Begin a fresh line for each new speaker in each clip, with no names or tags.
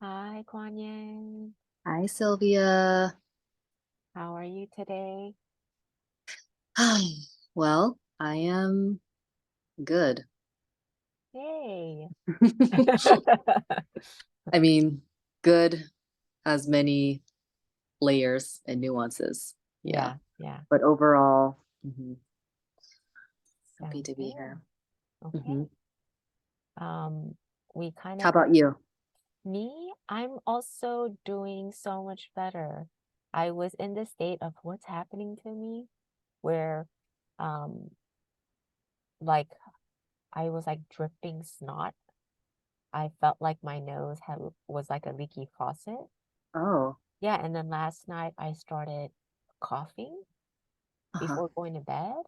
Hi, Kwonyin.
Hi, Sylvia.
How are you today?
Well, I am good.
Hey.
I mean, good has many layers and nuances. Yeah.
Yeah, yeah.
But overall, happy
Sounds
to be
good.
here.
Okay.
hmm
Um, we kind
How
of,
about you?
I'm also doing so much better. I was in the state of what's happening to me where, um, like I was like dripping snot. I felt like my nose was like a leaky faucet.
Oh,
Yeah, and then last night I started coughing
uh-huh.
before going to bed.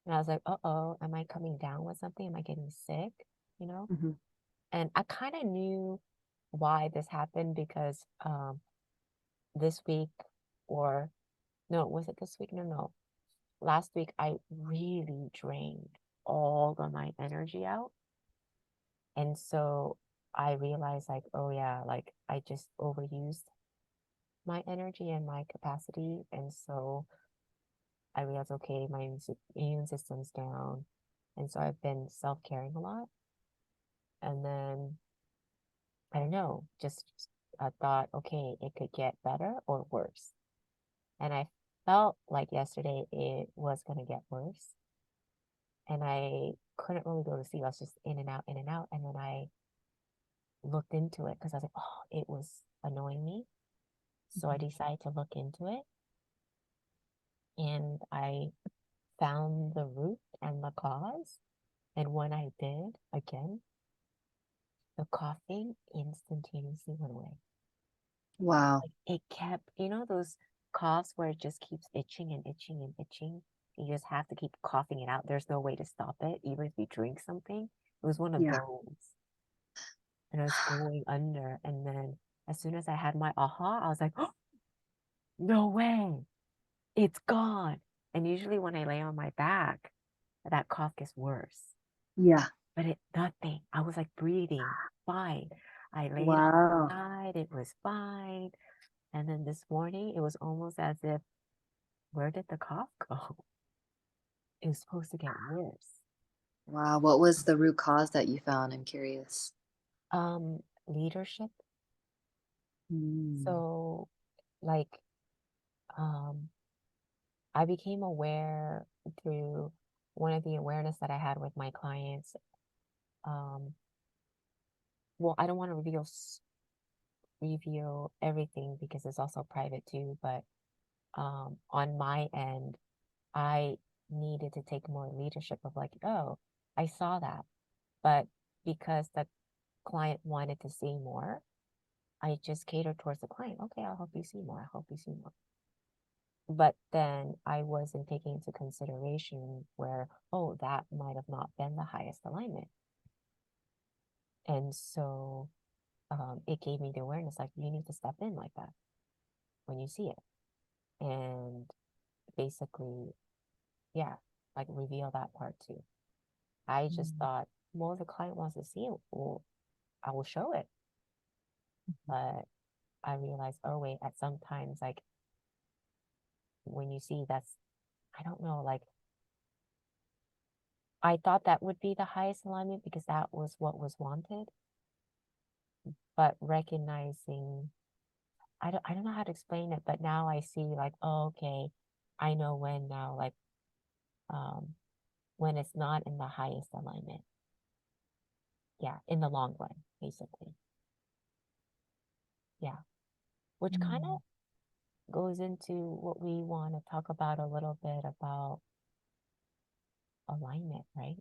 And I was like, uh-oh, am I coming down with something? Am I getting sick? You know?
hmm
And I kind of knew why this happened because this week or no, was it this week? No, no. Last week I really drained all of my energy out. And so I realized like, oh yeah, like I just overused my energy and my capacity. And so I realized, okay, my immune system's down. And so I've been self-caring a lot. And then I don't know, just thought, okay, it could get better or worse. And I felt like yesterday it was going to get worse. And I couldn't really go to sleep. I was just in and out, in and out. And then I looked into it because I was like, oh, it was annoying me. So I decided to look into it and I found the root and the cause. And when I did, again, the coughing instantaneously went away.
Wow.
Like it kept, those coughs where it just keeps itching and itching and itching. You just have to keep coughing it out. There's no way to stop it, even if you drink something. It was one of
Yeah.
those. And I was going under. And then as soon as I had my aha, I was like, oh, no way, it's gone. And usually when I lay on my back, that cough gets worse.
Yeah.
But nothing. I was like breathing fine. I laid on
Wow.
my side, it was fine. And then this morning, it was almost as if, where did the cough go? It was supposed to get worse.
Wow. What was the root cause that you found? I'm curious.
Leadership.
Mm.
So, like, um, I became aware through one of the awareness that I had with my clients. Um, well, I don't want to reveal everything because it's also private too, but on my end, I needed to take more leadership of like, oh, I saw that. But because the client wanted to see more, I just catered towards the client. Okay, I'll help you see more. I'll help you see more. But then I wasn't taking into consideration where, oh, that might have not been the highest alignment. And so it gave me the awareness like, you need to step in like that when you see it. And basically, yeah, like reveal that part too. I just
Mm.
thought, well, if the client wants to see it, well, I will show it. But I realized, oh wait, at sometimes like when you see that's, I don't know, like I thought that would be the highest alignment because that was what was wanted. But recognizing, I don't know how to explain it, but now I see like, oh, okay, I know when now, like um when it's not in the highest alignment. Yeah, in the long run, basically. Yeah. Which kind of
Mm.
goes into what we want to talk about a little bit about alignment, right?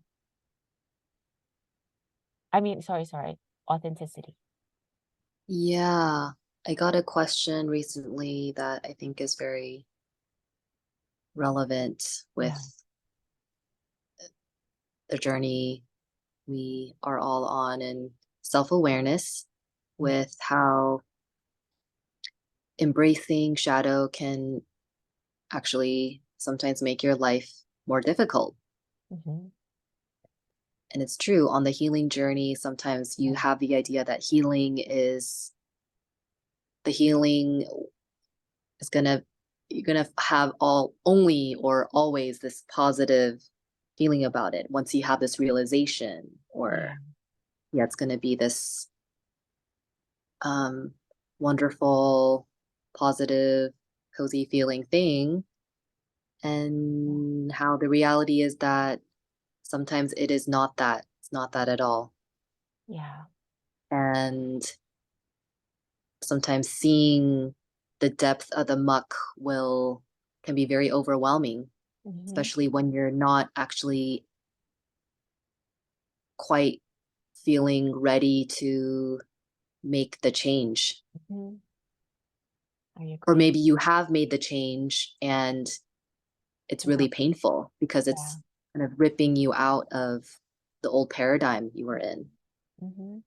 I mean, sorry, authenticity.
Yeah. I got a question recently that I think is very relevant
Yeah.
with the journey we are all on in self-awareness, with how embracing shadow can actually sometimes make your life more difficult.
Mm-hmm.
And it's true, on the healing journey, sometimes you
Yeah.
have the idea that healing is the healing is you're gonna have only or always this positive feeling about it once you have this realization,
Yeah.
or yeah, it's gonna be this wonderful, positive, cozy feeling thing. And how the reality is that sometimes it is not that. It's not that at all.
Yeah.
And sometimes seeing the depth of the muck will can be very overwhelming,
Mm-hmm.
especially when you're not actually quite feeling ready to make the change.
Mm-hmm. I
Or
agree.
maybe you have made the change and it's
Yeah.
really painful because
Yeah.
it's kind of ripping you out of the old paradigm you were in.
Mm-hmm.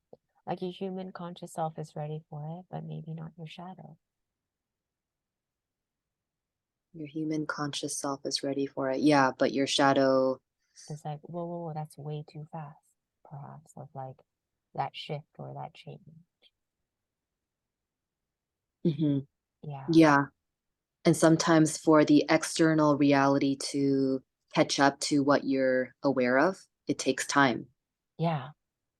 Like your human conscious self is ready for it, but maybe not your shadow.
Your human conscious self is ready for it. Yeah, but your shadow,
It's like, whoa, whoa, whoa, that's way too fast, perhaps, of like that shift or that change.
mhm,
Yeah.
yeah. And sometimes for the external reality to catch up to what you're aware of, it takes time.
Yeah.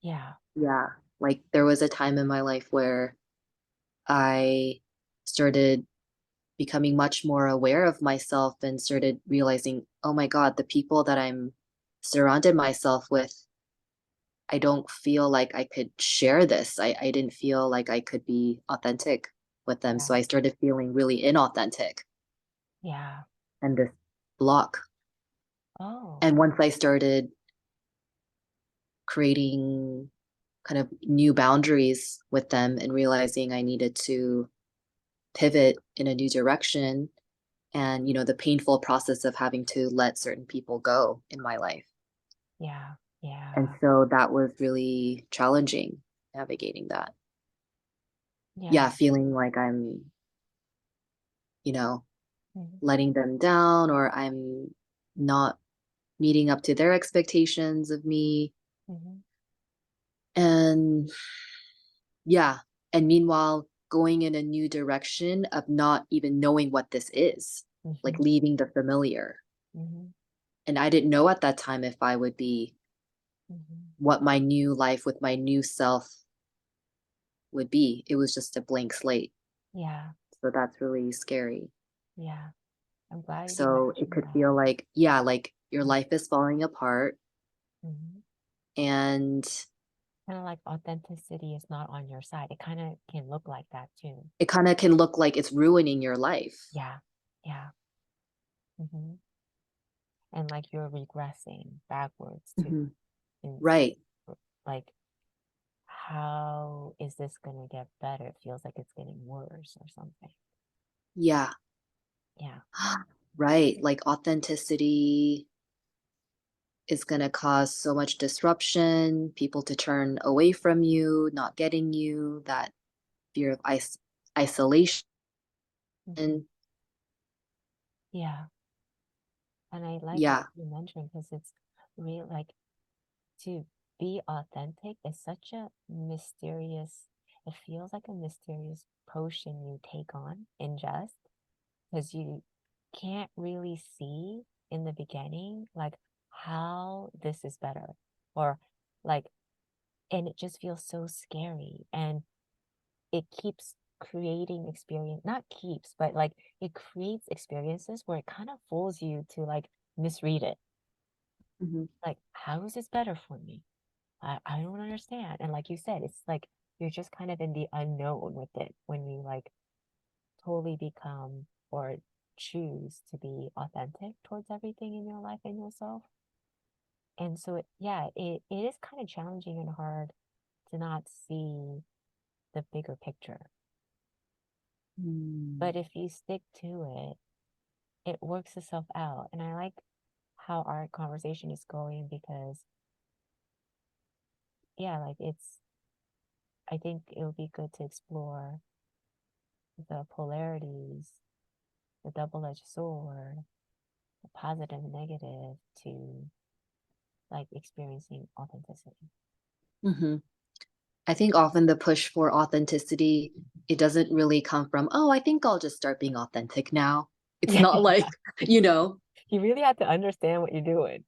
Yeah.
Yeah. Like there was a time in my life where I started becoming much more aware of myself and started realizing, oh my God, the people that I'm surrounded myself with, I don't feel like I could share this. I didn't feel like I could be authentic with them.
Yeah.
So I started feeling really inauthentic
Yeah.
and this block.
Oh.
And once I started creating kind of new boundaries with them and realizing I needed to pivot in a new direction, and the painful process of having to let certain people go in my life.
Yeah.
And
Yeah.
so that was really challenging, navigating that.
Yeah.
Yeah, feeling like I'm, you know,
Mm-hmm.
letting them down, or I'm not meeting up to their expectations of me.
Mm-hmm.
And yeah, and meanwhile, going in a new direction of not even knowing what this is, like
Mm-hmm.
leaving the familiar.
Mm-hmm.
And I didn't know at that time if I would be
Mm-hmm.
what my new life with my new self would be. It was just a blank slate.
Yeah.
So that's really scary.
Yeah. I'm glad you
So it
mentioned
could
that.
feel like, yeah, like your life is falling apart,
Mm-hmm.
and
Kind of like authenticity is not on your side. It kind of can look like that too.
it kind of can look like it's ruining your life.
Yeah. Yeah. Mm-hmm. And like you're regressing backwards too.
Mhm.
And
Right.
like, how is this going to get better? It feels like it's getting worse or something.
Yeah.
Yeah.
Right. Like authenticity is going to cause so much disruption, people to turn away from you, not getting you, that fear of isolation.
Mm-hmm. Yeah. And I like what
Yeah.
you mentioned because it's real, like to be authentic is such a mysterious, it feels like a mysterious potion you take on, ingest, because you can't really see in the beginning, like how this is better or like, and it just feels so scary. And it keeps creating experience, not keeps, but like it creates experiences where it kind of fools you to like misread it.
Mhm.
Like, how is this better for me? I don't understand. And like you said, it's like you're just kind of in the unknown with it when you like totally become or choose to be authentic towards everything in your life and yourself. And so it is kind of challenging and hard to not see the bigger picture.
Mm.
But if you stick to it, it works itself out. And I like how our conversation is going because like I think it would be good to explore the polarities, the double-edged sword, the positive and negative to like experiencing authenticity.
Mhm. I think often the push for authenticity it doesn't really come from, oh, I think I'll just start being authentic now. It's not like, you know,
You really have to understand what you're doing.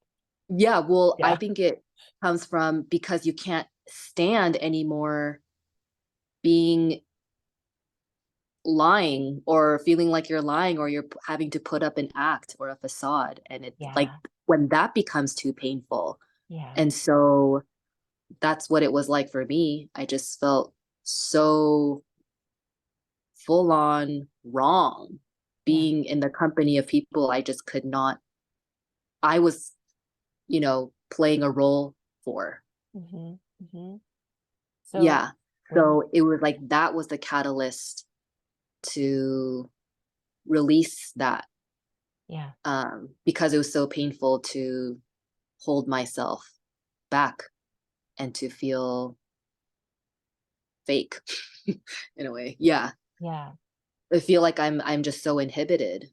yeah, well, I
Yeah.
think it comes from because you can't stand anymore being lying or feeling like you're lying or you're having to put up an act or a facade. And it's like
Yeah.
when that becomes too painful.
Yeah.
And so that's what it was like for me. I just felt so full on wrong
Yeah.
being in the company of people I just could not, I was, playing a role for.
Mhm. Mhm. So
Yeah.
when you
So it was like that was the catalyst to release that,
yeah.
because it was so painful to hold myself back and to feel fake in a way. Yeah.
Yeah.
I feel like I'm just so inhibited.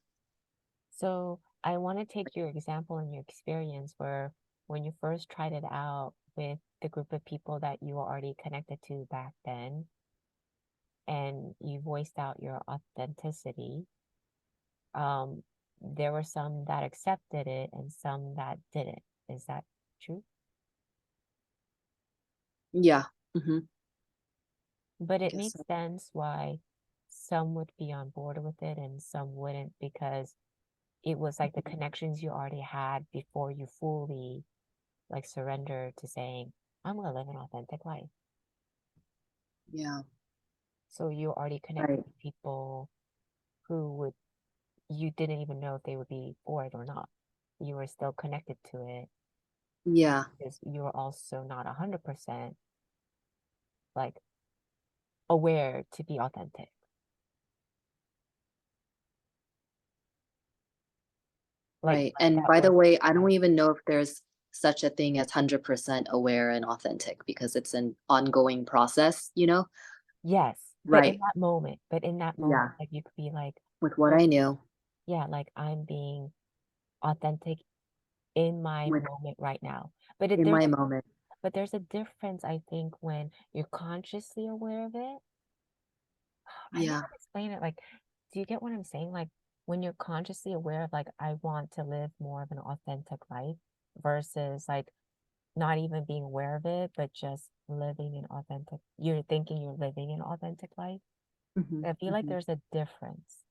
So I want to take your example and your experience where when you first tried it out with the group of people that you were already connected to back then, and you voiced out your authenticity, um, there were some that accepted it and some that didn't. Is that true?
Yeah. Hmm.
But
I
it
guess
makes
so.
sense why some would be on board with it and some wouldn't because it was like the
Mhm.
connections you already had before you fully like surrender to saying, I'm gonna live an authentic life.
Yeah.
So you're already connected
Right.
with people who would you didn't even know if they would be for it or not. You were still connected to it
Yeah.
because you were also not 100% like aware to be authentic.
Right.
Like
And
that
by the
was
way, I
yeah.
don't even know if there's such a thing as 100% aware and authentic because it's an ongoing process?
Yes,
Right.
but in that moment,
Yeah.
like you could be like,
With what
oh
I knew
yeah, like I'm being authentic in my
with
moment right now. But it
in
there's
my
a
moment.
but there's a difference, I think, when you're consciously aware of it. I don't know
Yeah.
how to explain it. Like, do you get what I'm saying? Like, when you're consciously aware of, like, I want to live more of an authentic life versus, like, not even being aware of it, but just living an authentic, you're thinking you're living an authentic life.
Hmm.
I feel like
Hmm.
there's a difference.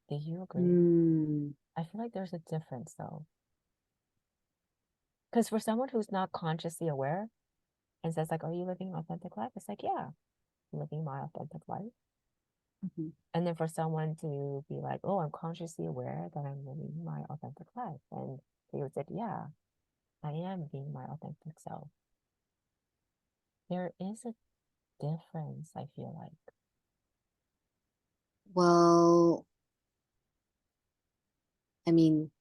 Do you agree?
Mm,
I feel like there's a difference, though. Because for someone who's not consciously aware and says, like, are you living an authentic life? It's like, yeah, I'm living my authentic life.
mhm.
And then for someone to be like, oh, I'm consciously aware that I'm living my authentic life. And they would say, yeah, I am being my authentic self. There is a difference, I feel like.
Well, I mean,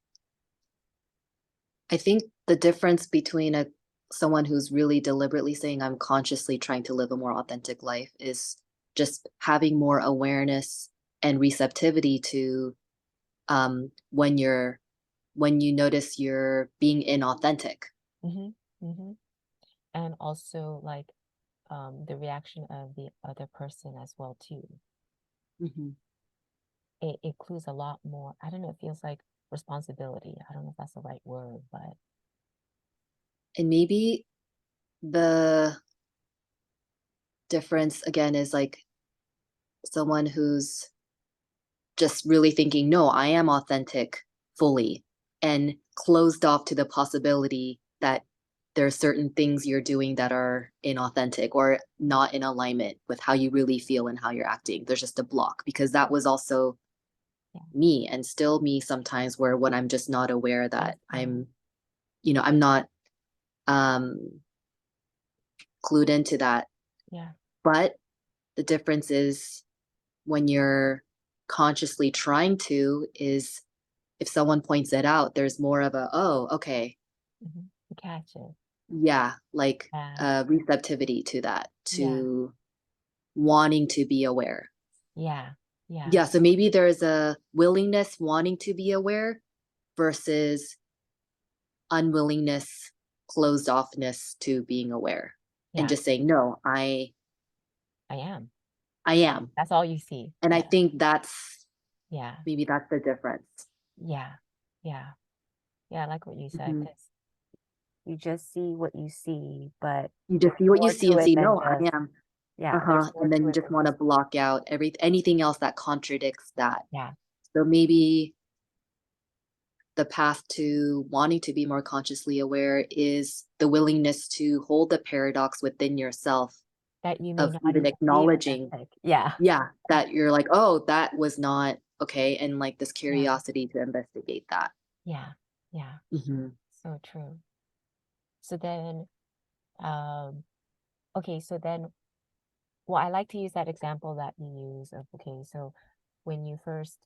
I think the difference between a someone who's really deliberately saying I'm consciously trying to live a more authentic life is just having more awareness and receptivity to when you notice you're being inauthentic.
Hmm. Hmm. And also like the reaction of the other person as well too.
Hmm.
It includes a lot more. I don't know, it feels like responsibility. I don't know if that's the right word, but
And maybe the difference again is like someone who's just really thinking, no, I am authentic fully and closed off to the possibility that there are certain things you're doing that are inauthentic or not in alignment with how you really feel and how you're acting. There's just a block because that was also
yeah.
me and still me sometimes where when I'm just not aware that
Uh,
I'm not um clued into that.
yeah.
But the difference is when you're consciously trying to is if someone points it out, there's more of a, oh, okay,
Hmm. Catch it.
yeah, like
Yeah.
receptivity to that,
Yeah.
to wanting to be aware.
Yeah. Yeah.
Yeah, so maybe there's a willingness wanting to be aware versus unwillingness, closed offness to being aware and
Yeah.
just saying, no, I
I am.
I am.
That's all you see.
And I
Yeah.
think
Yeah.
maybe that's the difference.
Yeah. Yeah. Yeah. I like what you said,
Mhm.
because you just see what you see, but
You just
there's
see what you
more
see
to
and
it
see,
than
no, I
just,
am.
yeah, there's
Uh-huh.
more
And then
to
you
it
just
than
want to
just,
block out anything else that contradicts that.
yeah.
So maybe the path to wanting to be more consciously aware is the willingness to hold the paradox within yourself
That you may
of
not
even
even be
acknowledging,
authentic. Yeah.
yeah, that you're like, oh, that was not okay. And like this
Yeah.
curiosity to investigate that.
Yeah. Yeah.
Hmm.
So true. So then, um, okay, so then, well, I like to use that example that you use of, okay, so when you first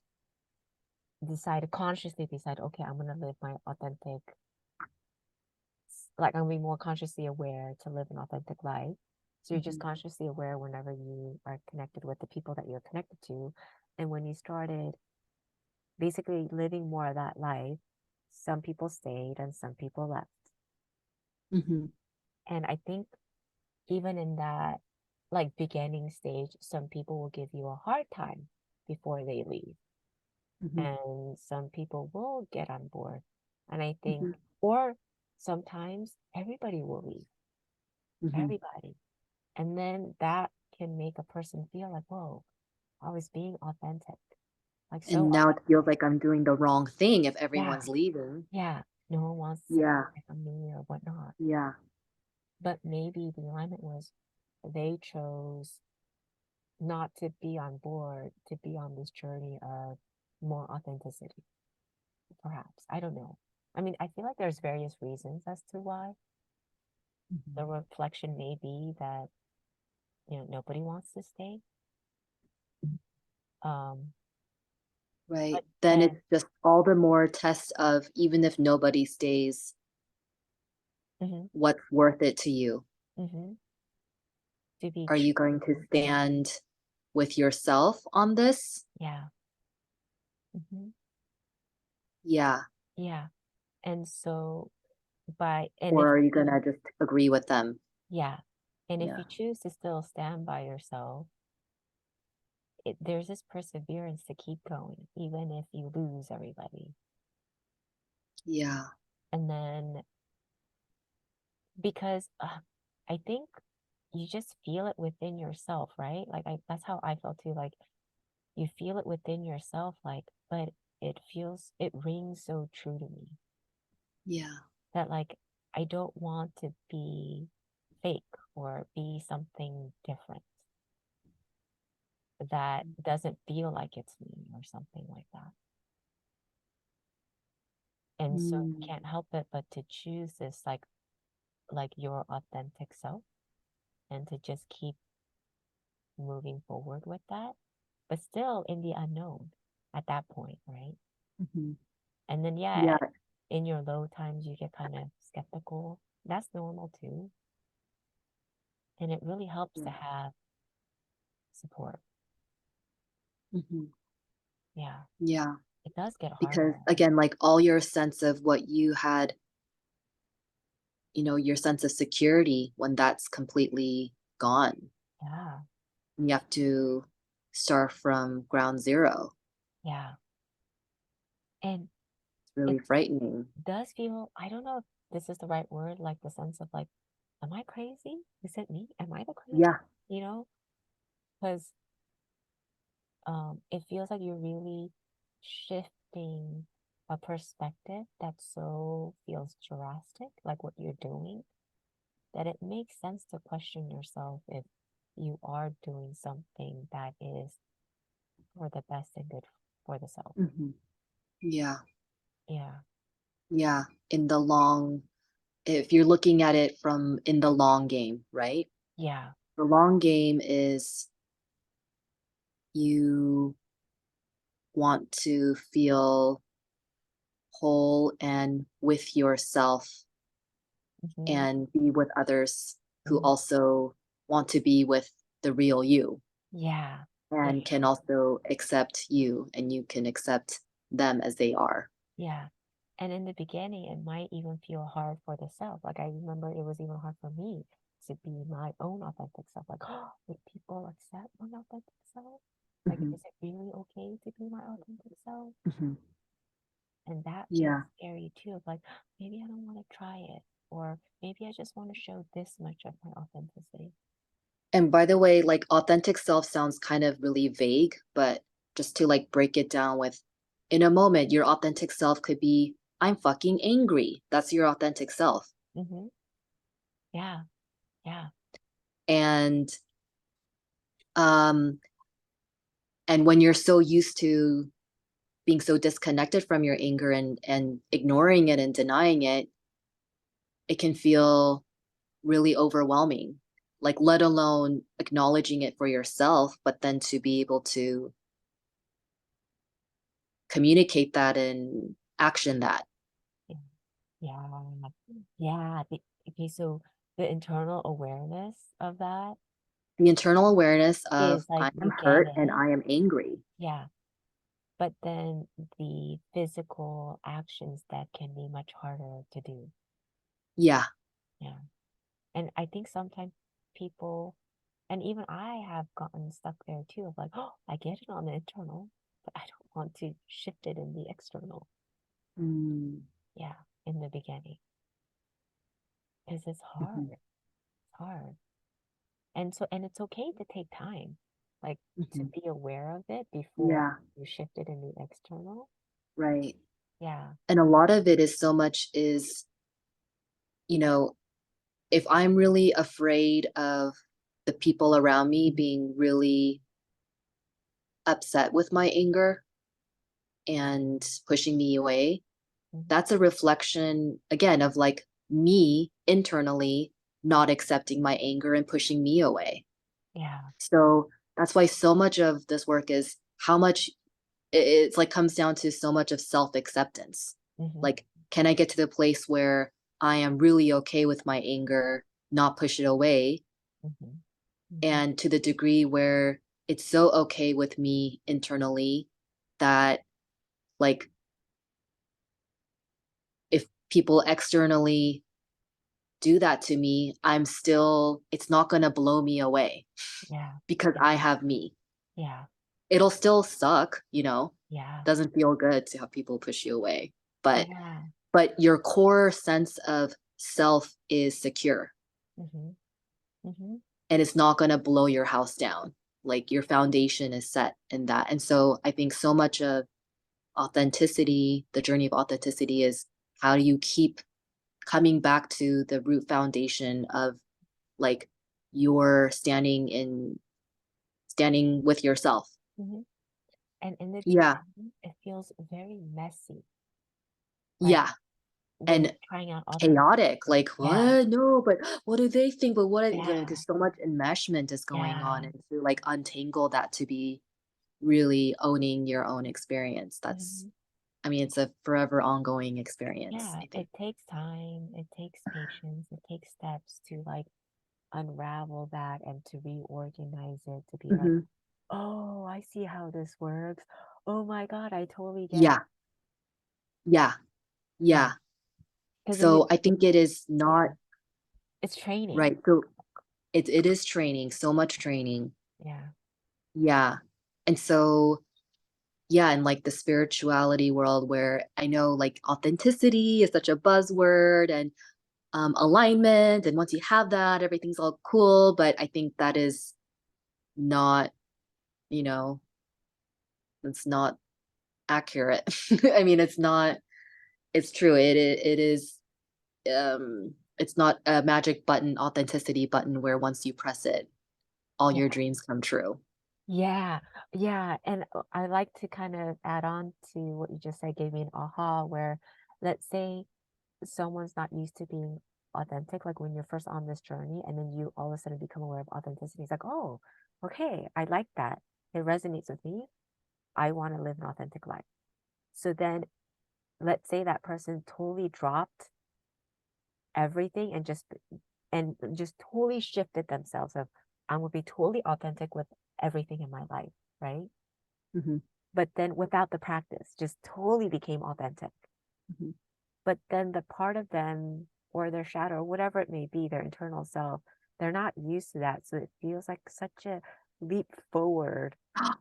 consciously decide, okay, I'm gonna live my authentic, like I'm gonna be more consciously aware to live an authentic life. So you're just
Hmm.
consciously aware whenever you are connected with the people that you're connected to. And when you started basically living more of that life, some people stayed and some people left.
Hmm.
And I think even in that like beginning stage, some people will give you a hard time before they leave.
Hmm.
And some people will get on board. And I
Hmm.
think, or sometimes everybody will leave,
Hmm.
everybody. And then that can make a person feel like, whoa, I was being authentic, like so
And now it feels
authentic.
like I'm doing the wrong thing if
Yeah,
everyone's leaving.
yeah. No one wants to
Yeah.
buy from me or whatnot.
Yeah.
But maybe the alignment was they chose not to be on board, to be on this journey of more authenticity, perhaps. I don't know. I mean, I feel like there's various reasons as to why. The
Mhm.
reflection may be that, nobody wants to stay. Um,
Right.
but
Then it's
then,
just all the more test of even if nobody stays,
hmm
what's worth it to you?
hmm to be
Are
true.
you going to stand with yourself on this?
Yeah. hmm
Yeah.
Yeah. And so
Or are you going to just agree with them?
yeah. And if
Yeah.
you choose to still stand by yourself, there's this perseverance to keep going, even if you lose everybody.
Yeah.
And then, because I think you just feel it within yourself, right? Like that's how I felt too. Like you feel it within yourself, like, but it rings so true to me
Yeah.
that like I don't want to be fake or be something different that doesn't feel like it's me or something like that. And so you
Mm.
can't help it but to choose this like your authentic self and to just keep moving forward with that, but still in the unknown at that point, right?
Mhm.
And then, yeah,
Yeah.
in your low times, you get kind of skeptical. That's normal too. And it really helps to
Yeah.
have support.
Mhm.
Yeah,
Yeah.
it does get
Because
harder.
again, like all your sense of what you had, your sense of security when that's completely gone,
Yeah,
and you have to start from ground zero.
yeah. And
It's
it
really frightening.
does feel, I don't know if this is the right word, like the sense of like, am I crazy? Is it me? Am I the crazy?
Yeah.
You know, because it feels like you're really shifting a perspective that so feels drastic, like what you're doing, that it makes sense to question yourself if you are doing something that is for the best and good for the self.
Mhm. Yeah.
Yeah,
Yeah. In the long, if you're looking at it from in the long game, right?
yeah,
The long game is you want to feel whole and with yourself
hmm
and be with others who
hmm
also want to be with the real you
yeah, yeah,
and can also accept you and you can accept them as they are.
yeah. And in the beginning, it might even feel hard for the self. Like I remember it was even hard for me to be my own authentic self. Like, oh, would people accept my authentic self? Like,
Hmm.
is it really okay to be my authentic self?
Hmm.
And that feels
Yeah.
scary too. Of like, maybe I don't want to try it, or maybe I just want to show this much of my authenticity.
And by the way, like authentic self sounds kind of really vague, but just to like break it down with in a moment, your authentic self could be, I'm fucking angry. That's your authentic self.
Mm-hmm. Yeah, yeah,
And um and when you're so used to being so disconnected from your anger and ignoring it and denying it, it can feel really overwhelming. Like let alone acknowledging it for yourself, but then to be able to communicate that and action that.
yeah, yeah. Okay, so the internal awareness of that
The internal awareness of
is like
I am
you get
hurt and
it.
I am angry.
Yeah. But then the physical actions that can be much harder to do.
Yeah.
Yeah. And I think sometimes people, and even I have gotten stuck there too, of like, oh, I get it on the internal, but I don't want to shift it in the external.
Mm.
Yeah. In the beginning. Because it's hard.
Mhm.
It's hard. And so, and it's okay to take time, like to
Mhm.
be aware of it before
Yeah,
you shift it in the external.
right.
Yeah.
And a lot of it is so much is, you know, if I'm really afraid of the people around me being really upset with my anger and pushing me away,
Mhm.
that's a reflection again of like me internally not accepting my anger and pushing me away.
Yeah.
So that's why so much of this work is how much it's like comes down to so much of self-acceptance.
Hmm.
Like, can I get to the place where I am really okay with my anger, not push it away,
Hmm. Hmm.
and to the degree where it's so okay with me internally that like if people externally do that to me, I'm still it's not going to blow me away
Yeah.
because
Yeah.
I have me.
Yeah.
It'll still suck, you know.
Yeah.
Doesn't feel good to have people push you away. But
Yeah.
but your core sense of self is secure
Hmm. Hmm.
and it's not going to blow your house down. Like your foundation is set in that. And so I think so much of authenticity, the journey of authenticity is how do you keep coming back to the root foundation of like you're standing with yourself.
Hmm. And in the
Yeah.
beginning, it feels very messy. Like
Yeah.
when
And
you're trying out
chaotic.
authenticity.
Like,
Yeah.
what? No, but what do they think? But what, you know,
Yeah.
because so much enmeshment is going on.
Yeah.
And to like untangle that to be really owning your own experience. That's,
Hmm.
I mean, it's a forever ongoing experience,
Yeah.
I
It
think.
takes time. It takes patience. It takes steps to like unravel that and to reorganize it to be like,
Hmm.
oh, I see how this works. Oh my God, I totally get it.
Yeah. Yeah.
Yeah.
Yeah.
Because in the
So I think it
beginning,
is
yeah,
not
it's training.
right. So it is training, so much training.
Yeah.
Yeah. And so yeah, in like the spirituality world where I know like authenticity is such a buzzword and alignment, and once you have that, everything's all cool. But I think that is not, you know, it's not accurate. I mean, it's not. It's true. It is. It's not a magic button, authenticity button where once you press it, all
Yeah.
your dreams come true.
Yeah. Yeah. And I like to kind of add on to what you just said, gave me an aha where let's say someone's not used to being authentic, like when you're first on this journey and then you all of a sudden become aware of authenticity. It's like, oh, okay, I like that. It resonates with me. I want to live an authentic life. So then let's say that person totally dropped everything and just totally shifted themselves of I'm gonna be totally authentic with everything in my life, right?
Hmm.
But then without the practice, just totally became authentic.
Hmm.
But then the part of them or their shadow, whatever it may be, their internal self they're not used to that. So it feels like such a leap forward that,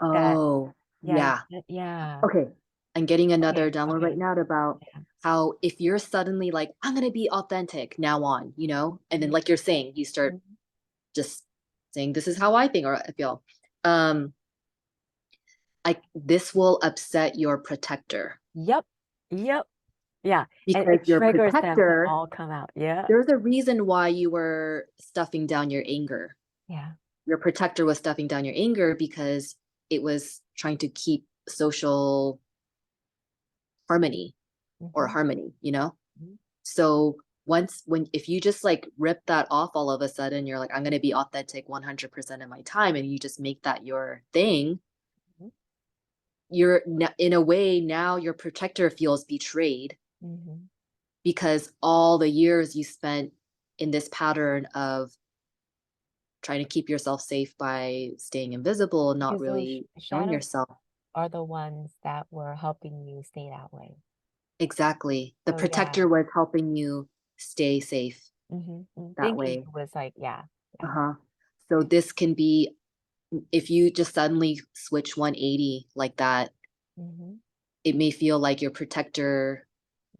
Oh,
yeah,
yeah.
yeah.
Okay. I'm getting
Okay,
another download right
okay.
now about
Yeah.
how if you're suddenly like, I'm gonna be authentic now on, and then like you're saying, you start
Mhm.
just saying, this is how I think or I feel. Um, this will upset your protector
Yep. Yep. Yeah. And
because
it
your
triggers them to
protector,
all come out. Yeah.
there's a reason why you were stuffing down your anger.
Yeah.
Your protector was stuffing down your anger because it was trying to keep social harmony or
Mm-hmm.
harmony.
Mm-hmm.
So if you just like rip that off all of a sudden, you're like, I'm going to be authentic 100% of my time. And you just make that your thing. In a way, now your protector feels betrayed
Mm-hmm.
because all the years you spent in this pattern of trying to keep yourself safe by staying invisible, not
Because those
really showing
shadows
yourself.
are the ones that were helping you stay that way.
Exactly. The
So yeah.
protector was helping you stay safe
Mm-hmm.
that
Thinking
way.
it was like, yeah, yeah.
Uh-huh. So this can be if you just suddenly switch 180 like that,
Mm-hmm.
it may feel like your protector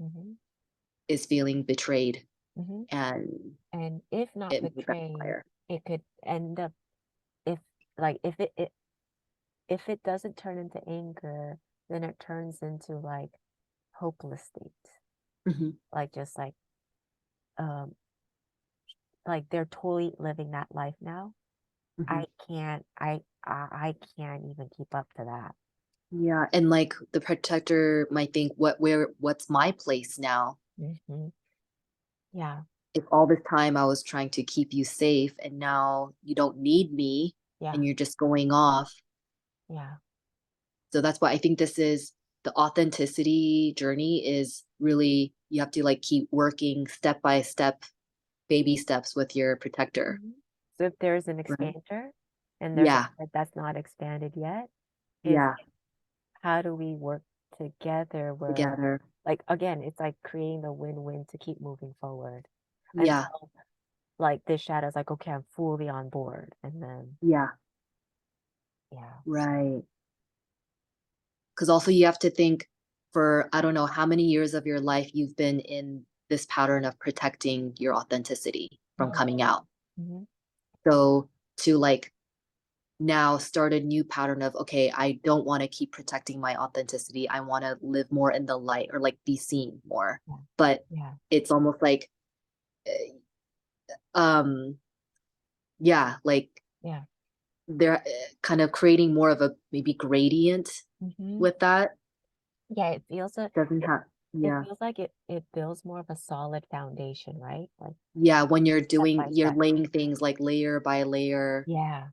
Mm-hmm.
is feeling betrayed
Mm-hmm.
and
And if not
it may
betrayed,
backfire.
it could end up if like if it doesn't turn into anger, then it turns into like hopeless state.
Mhm,
Like just um like they're totally living that life now.
mhm.
I can't even keep up to that.
Yeah, and like the protector might think, what's my place now?
Mm-hmm. Yeah,
If all this time I was trying to keep you safe and now you don't need me
yeah,
and you're just going off.
yeah.
So that's why I think this is the authenticity journey is really you have to like keep working step by step, baby steps with your protector.
Mhm. So if there's an
Right.
expander and there's a
Yeah.
part that's not expanded yet, is
Yeah.
how do we work together where,
Together.
like, again, it's like creating a win-win to keep moving forward
Yeah.
until, like, this shadow's like, okay, I'm fully on board. And then,
Yeah.
yeah.
Right. Because also you have to think for I don't know how many years of your life you've been in this pattern of protecting your authenticity from
Hmm.
coming out.
Hmm.
So to like now start a new pattern of okay, I don't want to keep protecting my authenticity. I want to live more in the light or like be seen more.
Yeah.
But
Yeah.
it's almost like um yeah, like
Yeah.
they're kind of creating more of a maybe gradient
Hmm.
with that.
Yeah. It feels
Doesn't
it,
have
it
yeah.
feels like it builds more of a solid foundation, right? Like
Yeah, when
step by
you're
step.
laying things like layer by layer.
Yeah.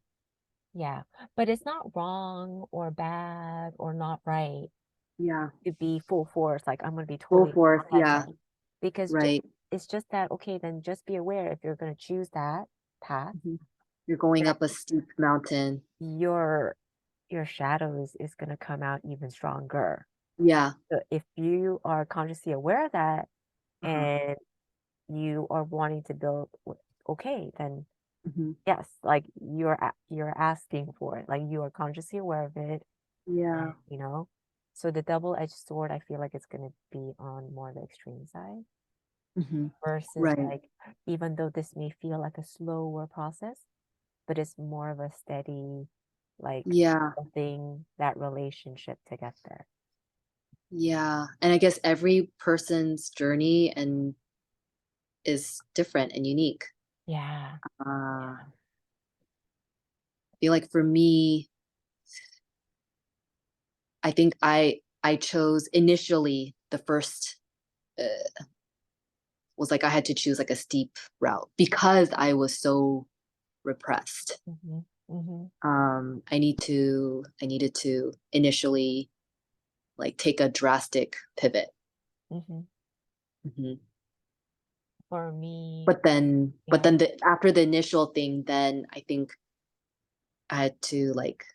Yeah. But it's not wrong or bad or not right
Yeah.
to be full force, like I'm gonna be
Full
totally
force, yeah,
authentic. Because
right.
it's just that, okay, then just be aware if you're gonna choose that path,
Mhm. You're going
that
up a steep mountain.
your your shadow is gonna come out even stronger.
Yeah.
So if you are consciously aware of that
Uh-huh.
and you are wanting to build, okay, then
Mhm.
yes, like you're asking for it, like you are consciously aware of it, and
Yeah.
so the double-edged sword, I feel like it's going to be on more the extreme side
Mhm.
versus
Right.
like, even though this may feel like a slower process, but it's more of a steady, like
Yeah.
building that relationship to get there.
Yeah. And I guess every person's journey and is different and unique.
Yeah.
I
Yeah.
feel like for me, I think I chose initially the first was like I had to choose like a steep route because I was so repressed.
Mm-hmm. Mm-hmm.
I needed to initially like take a drastic pivot.
Mm-hmm.
Mhm.
For me,
But
yeah.
then after the initial thing, then I think I had to like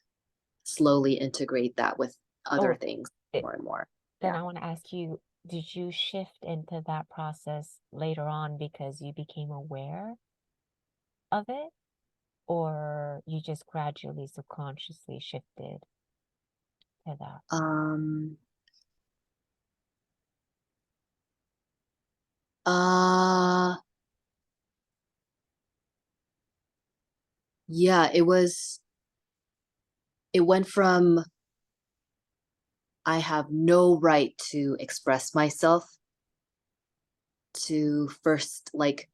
slowly integrate that with other
Oh,
things
it,
more and more.
then
Yeah.
I want to ask you, did you shift into that process later on because you became aware? of it, or you just gradually subconsciously shifted to that?
Um, uh, yeah, it went from I have no right to express myself to first like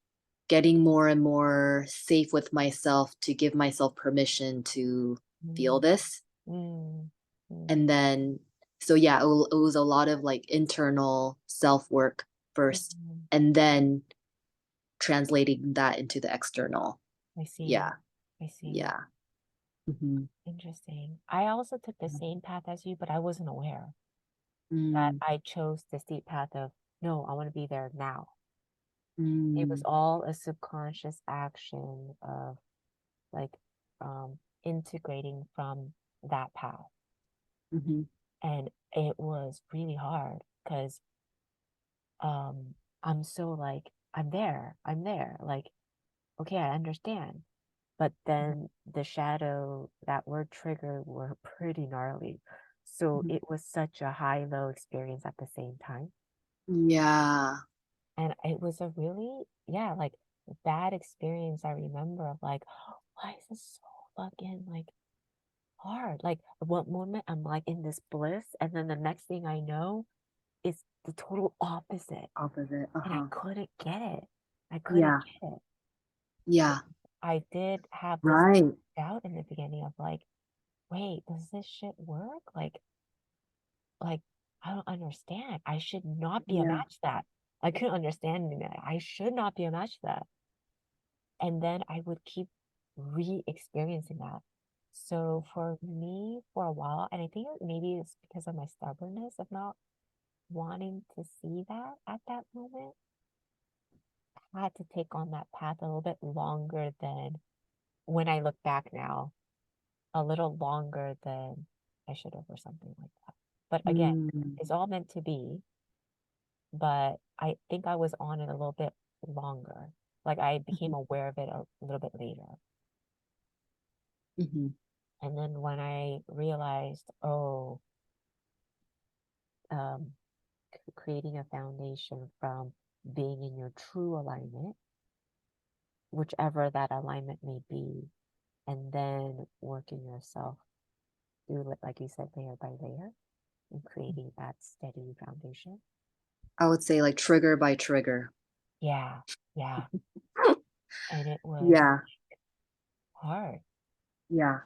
getting more and more safe with myself to give myself permission to feel
Mm,
this.
mm, mm,
And then, so yeah, it was a lot of like internal self work first,
mhm.
and then translating that into the external.
I see.
Yeah,
I see.
yeah. Hmm.
Interesting. I also took the same path as you, but I wasn't aware that
Mm,
I chose the steep path of, no, I want to be there now. It was
mm,
all a subconscious action of like integrating from that path.
hmm,
And it was really hard because I'm so like, I'm there. Like, okay, I understand. But then the shadow, that word trigger were pretty gnarly. So
hmm.
it was such a high-low experience at the same time.
Yeah,
And it was a really, yeah, like bad experience I remember of like, why is this so fucking like hard? Like one moment I'm like in this bliss, and then the next thing I know is the total opposite.
opposite.
And I
Uh-huh.
couldn't get it. I couldn't
Yeah,
get it.
yeah,
I did have this
right.
doubt in the beginning of like, wait, does this shit work? Like I don't understand. I should not be a
Yeah.
match that. I couldn't understand that. I should not be a match that. And then I would keep re-experiencing that. So for me, for a while, and I think maybe it's because of my stubbornness of not wanting to see that at that moment, I had to take on that path a little bit longer than when I look back now, a little longer than I should have or something like that. But again,
Mm,
it's all meant to be, but I think I was on it a little bit longer. Like I became
mhm,
aware of it a little bit later.
mhm,
And then when I realized, oh, um, creating a foundation from being in your true alignment, whichever that alignment may be, and then working yourself through, like you said, layer by layer, and creating that steady foundation.
I would say like trigger by trigger.
Yeah, yeah. And it was
Yeah,
hard
yeah.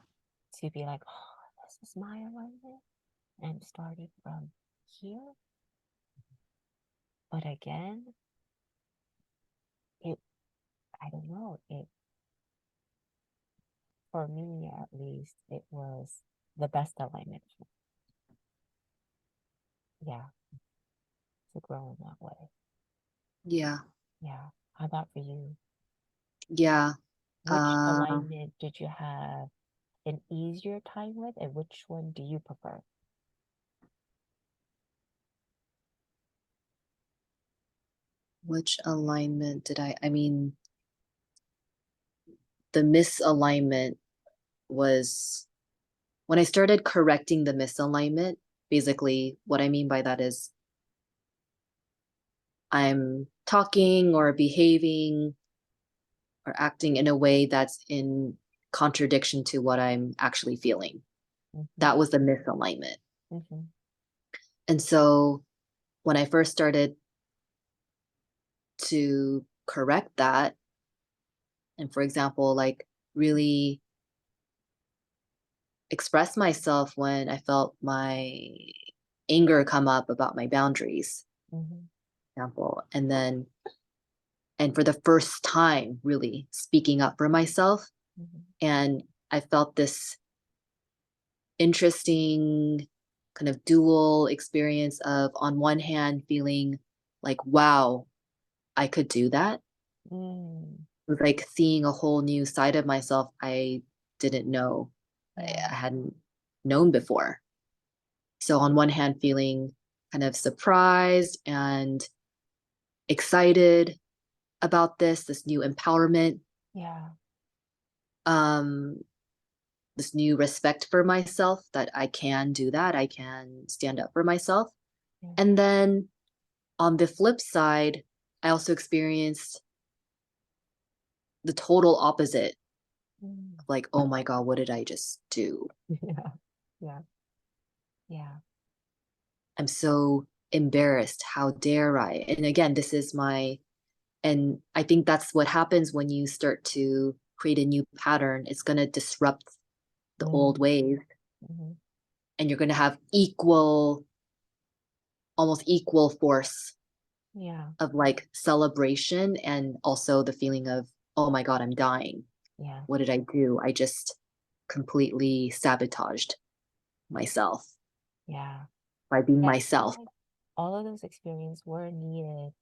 to be like, oh, this is my alignment. And starting from here. But again, it, I don't know, it, for me at least, it was the best alignment. Yeah, to grow in that way.
Yeah.
Yeah. How about for you?
Yeah.
Which
Uh,
alignment did you have an easier time with, and which one do you prefer?
which alignment did I mean, the misalignment was when I started correcting the misalignment. Basically, what I mean by that is I'm talking or behaving or acting in a way that's in contradiction to what I'm actually feeling.
Mm-hmm,
That was the misalignment.
mm-hmm,
And so when I first started to correct that, and for example, like really express myself when I felt my anger come up about my boundaries,
mm-hmm,
example, and for the first time, really speaking up for myself.
mm-hmm.
And I felt this interesting kind of dual experience of, on one hand, feeling like, wow, I could do that.
Mm,
It was like seeing a whole new side of myself I didn't know,
yeah,
I hadn't known before. So, on one hand, feeling kind of surprised and excited about this new empowerment.
yeah.
um this new respect for myself, that I can do that, I can stand up for myself.
Yeah.
And then on the flip side, I also experienced the total opposite.
Mm.
Like, oh my God, what did I just do?
Yeah. Yeah. Yeah.
I'm so embarrassed. How dare I? And again, and I think that's what happens when you start to create a new pattern. It's going to disrupt the
Mm.
old ways,
Mhm.
and you're going to have almost equal force
Yeah.
of like celebration, and also the feeling of, oh my God, I'm dying.
Yeah.
What did I do? I just completely sabotaged myself
Yeah.
by being
Yeah. I feel
myself.
like all of those experiences were needed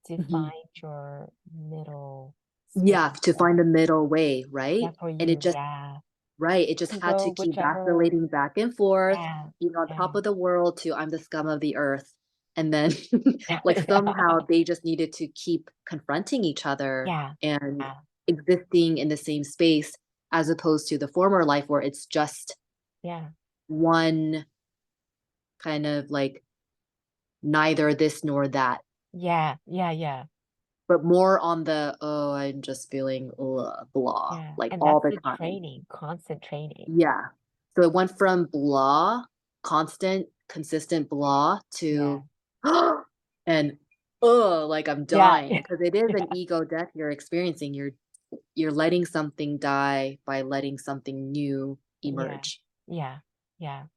to
Mhm.
find your middle
Yeah,
space.
to find a middle way, right?
Yeah, for
And it
you.
just,
Yeah.
right, it
You
just
can
had to
go
keep
whichever.
vacillating back and forth,
Yeah.
being on
Yeah.
top of the world to I'm the scum of the earth. And then like somehow
Yeah.
they just needed to keep confronting each other
Yeah.
and
Yeah.
existing in the same space, as opposed to the former life where it's just
Yeah.
one kind of like neither this nor that,
Yeah. Yeah. Yeah.
but more on the, oh, I'm just feeling blah,
Yeah.
like
And
all
that's
the
the
time.
training, constant training.
Yeah. So it went from blah, constant, consistent blah
Yeah.
to and like I'm
Yeah.
dying, because it is an
Yeah.
ego death you're experiencing. You're letting something die by letting something new
Yeah.
emerge.
Yeah. Yeah.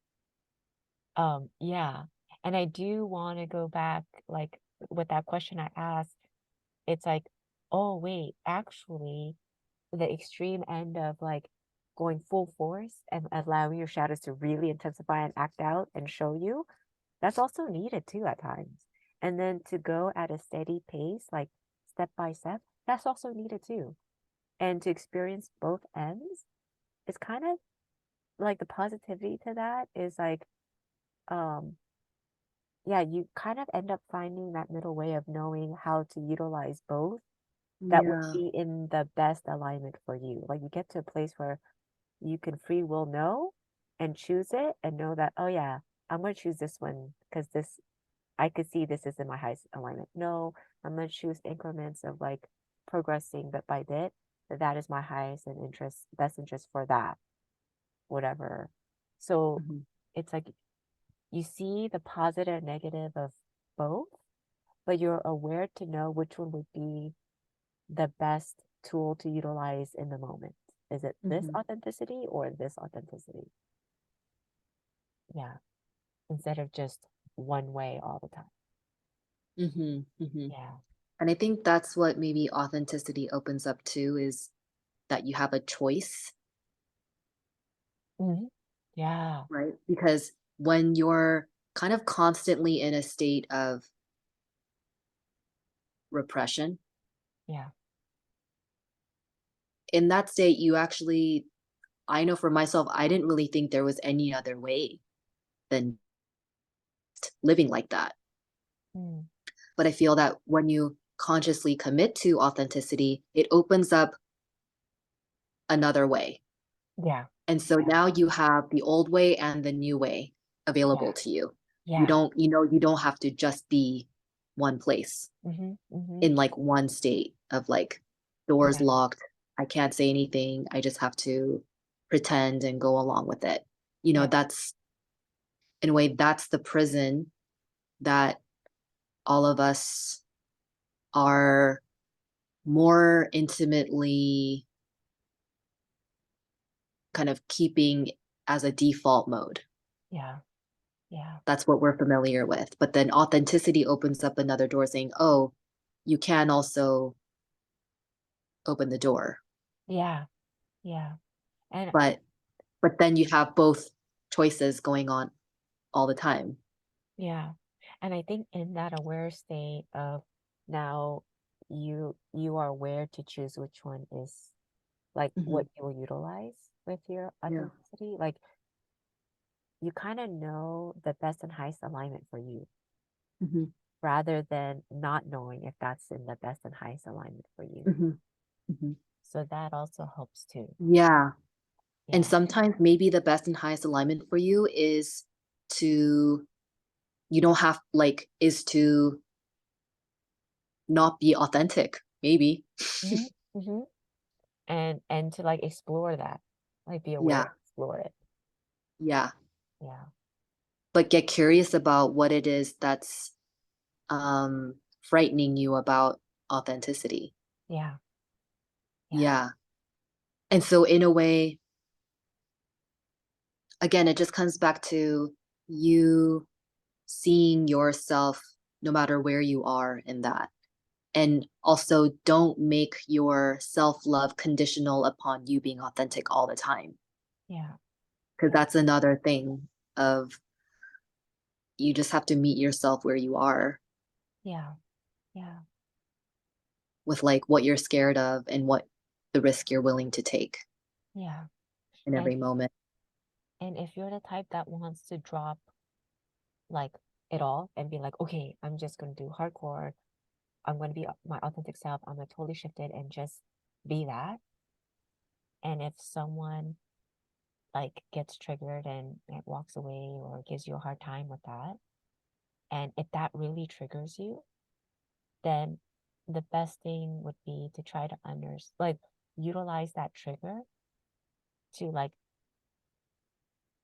Yeah. And I do want to go back, like, with that question I asked, it's like, oh, wait, actually, the extreme end of like going full force and allowing your shadows to really intensify and act out and show you, that's also needed too at times. And then to go at a steady pace, like step by step, that's also needed too. And to experience both ends, it's kind of like the positivity to that is like, um, yeah, you kind of end up finding that middle way of knowing how to utilize both that would
Yeah.
be in the best alignment for you. Like you get to a place where you can free will know and choose it and know that, oh yeah, I'm going to choose this one because this, I could see this is in my highest alignment. No, I'm going to choose increments of like progressing bit by bit. That is my highest and interest, best interest for that, whatever. So
Mhm.
it's like you see the positive and negative of both, but you're aware to know which one would be the best tool to utilize in the moment. Is it this
Mhm.
authenticity or this authenticity? Yeah. Instead of just one way all the time.
Mhm. Mhm.
Yeah.
And I think that's what maybe authenticity opens up to, is that you have a choice,
Hmm. Yeah.
right? Because when you're kind of constantly in a state of repression,
Yeah.
in that state, I know for myself, I didn't really think there was any other way than living like that.
Mm.
But I feel that when you consciously commit to authenticity, it opens up another way.
Yeah.
And so
Yeah.
now you have the old way and the new way
Yeah.
available to you.
Yeah.
You don't have to just be one place,
Hmm. Hmm.
in like one state of like doors
Yeah.
locked. I can't say anything. I just have to pretend and go along with it.
Yeah.
That's, in a way, that's the prison that all of us are more intimately kind of keeping as a default mode.
Yeah. Yeah.
That's what we're familiar with. But then authenticity opens up another door, saying, oh, you can also open the door.
Yeah. Yeah. And
But then you have both choices going on all the time.
yeah. And I think in that aware state of now you are aware to choose which one is like
Hmm.
what you will utilize with your
Yeah.
authenticity. Like you kind of know the best and highest alignment for you
Hmm.
rather than not knowing if that's in the best and highest alignment for you.
Hmm. Hmm.
So that also helps too.
Yeah. And
Yeah.
sometimes maybe the best and highest alignment for you is to, you don't have like, is to not be authentic, maybe.
Hmm. Hmm. And to like explore that, like be aware
Yeah.
and explore it.
Yeah.
Yeah.
But get curious about what it is that's frightening you about authenticity.
Yeah. Yeah.
Yeah. And so in a way, again, it just comes back to you seeing yourself no matter where you are in that. And also don't make your self-love conditional upon you being authentic all the time.
Yeah.
Because
Yeah.
that's another thing of you just have to meet yourself where you are
Yeah. Yeah.
with like what you're scared of and what the risk you're willing to take
Yeah.
in
And
every moment.
and if you're the type that wants to drop like it all and be like, okay, I'm just gonna do hardcore. I'm gonna be my authentic self. I'm gonna totally shift it and just be that. And if someone like gets triggered and like, walks away or gives you a hard time with that, and if that really triggers you, then the best thing would be to try to like utilize that trigger to like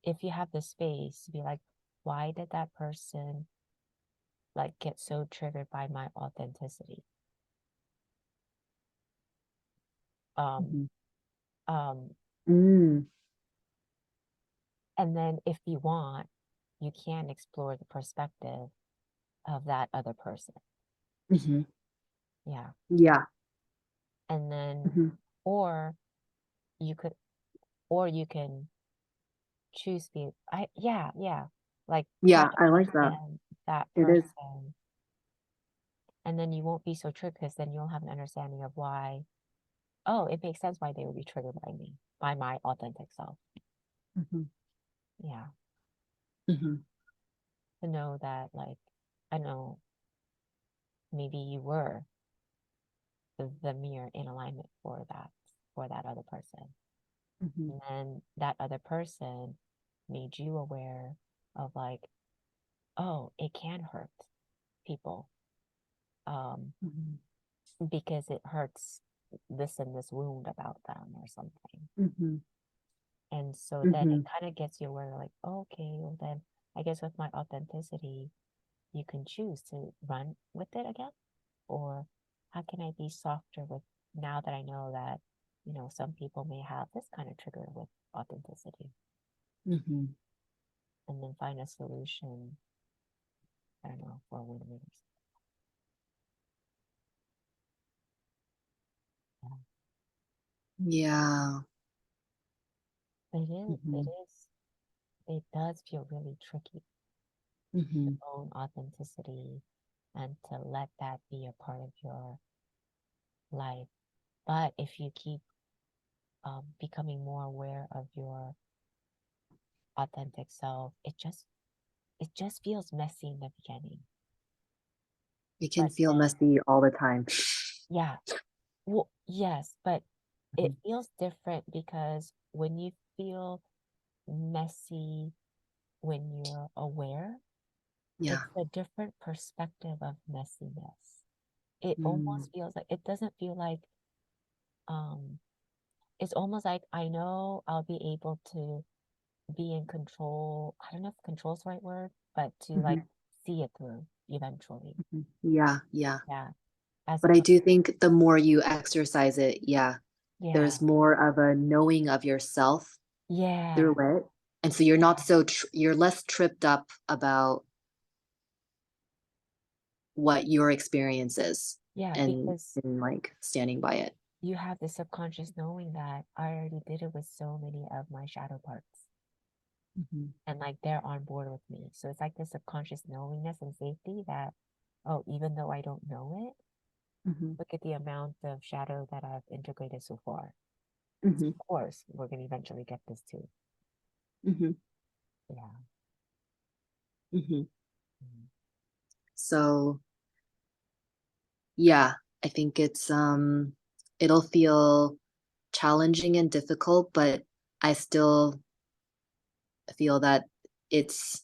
if you have the space to be like, why did that person like get so triggered by my authenticity? Um,
Mhm.
um,
Mm,
and then if you want, you can explore the perspective of that other person.
mhm.
Yeah.
Yeah.
And then,
Mhm.
or you could, or you can choose be, yeah, like try
Yeah,
to
I like that.
understand that
It is.
person. And then you won't be so triggered because then you'll have an understanding of why, oh, it makes sense why they would be triggered by me, by my authentic self.
Mhm.
Yeah.
Mhm.
To know that, like, I know maybe you were the mirror in alignment for that other person.
Mhm.
And then that other person made you aware of, like, oh, it can hurt people um,
Mhm.
because it hurts this and this wound about them or something.
Mhm.
And so then it
Mhm.
kind of gets you aware, like, oh, okay, well, then I guess with my authenticity, you can choose to run with it again, or how can I be softer with now that I know that, some people may have this kind of trigger with authenticity,
Mhm.
and then find a solution, I don't know, for win-win. Yeah.
Yeah.
It is, it
Mhm.
is, it does feel really tricky to
Mhm.
own authenticity and to let that be a part of your life. But if you keep becoming more aware of your authentic self, it just feels messy in the beginning.
It can
But
feel
then,
messy all the time.
yeah, well, yes, but it
Mhm.
feels different because when you feel messy when you're aware,
Yeah.
it's a different perspective of messiness. It
Mm.
almost feels like it doesn't feel like um it's almost like I know I'll be able to be in control. I don't know if control's the right word, but to like
Mhm.
see it through eventually.
Mhm. Yeah. Yeah.
Yeah. As
But I
opposed,
do think the more you exercise it, yeah,
yeah.
there's more of a knowing of yourself
Yeah.
through it. And so you're not so, you're less tripped up about what your experience is
Yeah,
and,
because
like standing by it.
you have the subconscious knowing that I already did it with so many of my shadow parts.
Mhm.
And like they're on board with me. So it's like the subconscious knowingness and safety that, oh, even though I don't know it,
Mhm.
look at the amount of shadow that I've integrated so far.
Mhm.
Of course, we're going to eventually get this too.
Mhm.
Yeah.
Mhm.
Mhm.
So yeah, I think it'll feel challenging and difficult, but I still feel that it's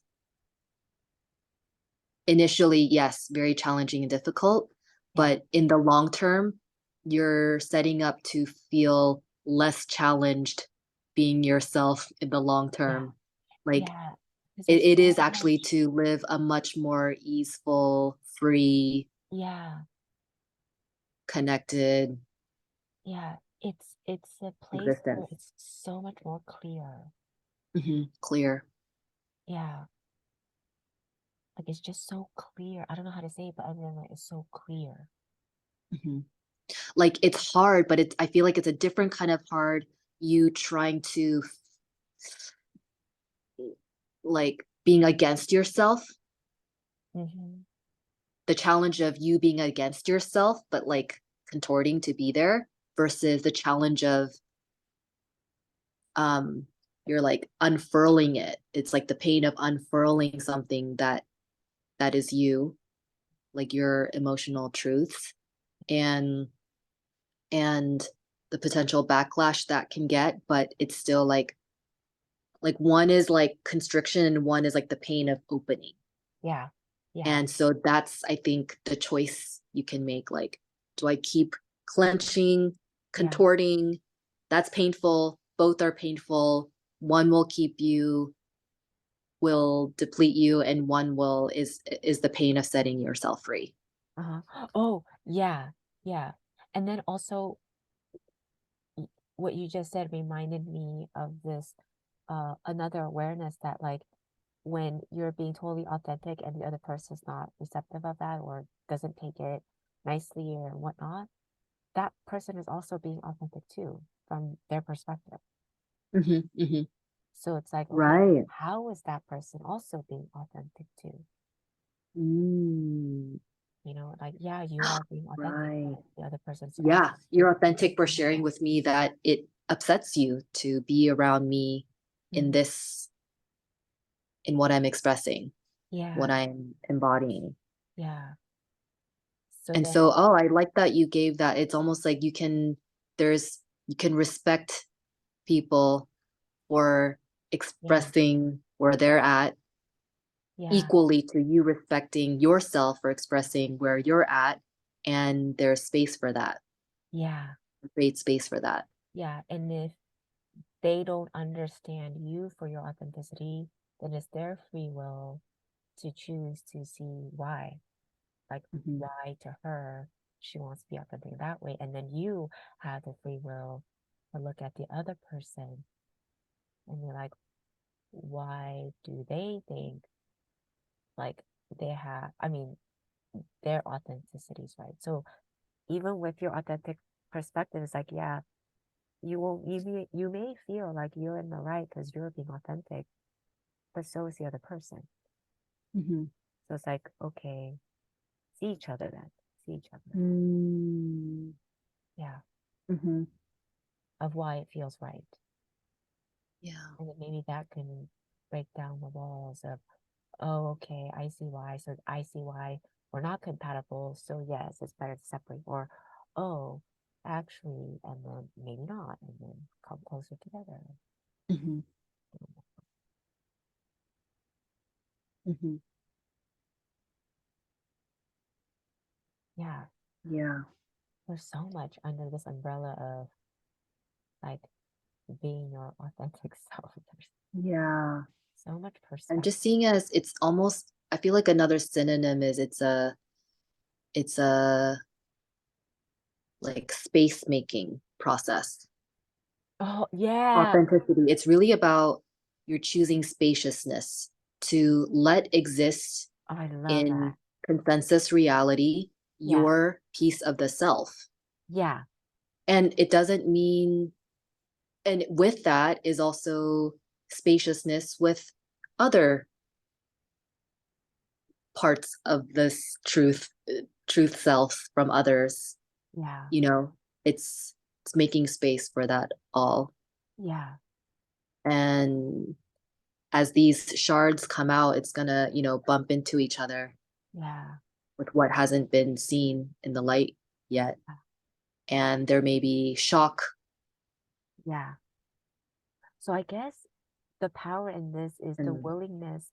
initially, yes, very challenging and difficult,
Yeah.
but in the long term, you're setting up to feel less challenged being yourself in the long
Yeah.
term. Like
Yeah. Because
it,
there's
it
so
is actually
much.
to live a much more easeful, free,
Yeah.
connected
Yeah. It's a place where
existence.
it's so much more clear.
Clear.
Yeah. Like it's just so clear. I don't know how to say it, but other than that, it's so clear.
hmm Like it's hard, but I feel like it's a different kind of hard. You trying to like being against yourself,
Mm-hmm.
the challenge of you being against yourself, but like contorting to be there versus the challenge of um you're like unfurling it. It's like the pain of unfurling something that is you, like your emotional truths and and the potential backlash that can get, but it's still like one is like constriction and one is like the pain of opening.
Yeah. Yeah.
And so that's, I think, the choice you can make. Like, do I keep clenching,
Yeah.
contorting? That's painful. Both are painful. One will keep you, will deplete you, and one will is the pain of setting yourself free.
Uh-huh. Oh, yeah. Yeah. And then also what you just said reminded me of this another awareness that like when you're being totally authentic and the other person's not receptive of that or doesn't take it nicely or whatnot, that person is also being authentic too from their perspective.
Hmm.
So it's like, okay,
Right.
how is that person also being authentic too?
Mm,
You know, like, yeah, you are being authentic,
right.
but the other person's also
Yeah, you're authentic for
doing
sharing
that.
with me that it upsets you to be around me in
Mhm.
this, in what I'm expressing, what
Yeah,
I'm embodying.
yeah. So
And
then,
so, oh, I like that you gave that. It's almost like there's, you can respect people for
yeah,
expressing where they're at
yeah,
equally to you respecting yourself for expressing where you're at. And there's space for that,
yeah,
great space for that.
yeah. And if they don't understand you for your authenticity, then it's their free will to choose to see why. Like,
Hmm.
why to her she wants to be authentic that way. And then you have the free will to look at the other person and you're like, why do they think like they have, I mean, their authenticities, right? So even with your authentic perspective, it's like, yeah, you may feel like you're in the right because you're being authentic, but so is the other person.
Hmm.
So it's like, okay, see each other then. See each other.
Mm.
Yeah.
Hmm.
Of why it feels right.
Yeah.
And then maybe that can break down the walls of, oh, okay, I see why. So I see why we're not compatible. So yes, it's better to separate. Or, oh, actually, and then maybe not, and then come closer together.
Hmm. Hmm.
Yeah,
Yeah.
there's so much under this umbrella of like being your authentic self. There's
Yeah.
so much
I'm
perspective.
just seeing as it's almost, I feel like another synonym is it's a like space making process.
Oh, yeah.
Authenticity. It's really about you're choosing spaciousness to let exist
I love that.
in consensus reality,
Yeah.
your piece of the self.
Yeah.
And it doesn't mean, and with that is also spaciousness with other parts of this truth self from others.
Yeah.
You know, it's making space for that all.
Yeah.
And as these shards come out, it's gonna, bump into each other
Yeah.
with what hasn't been seen in the light yet. And there may be shock
Yeah. So I guess the power in this is the
And
willingness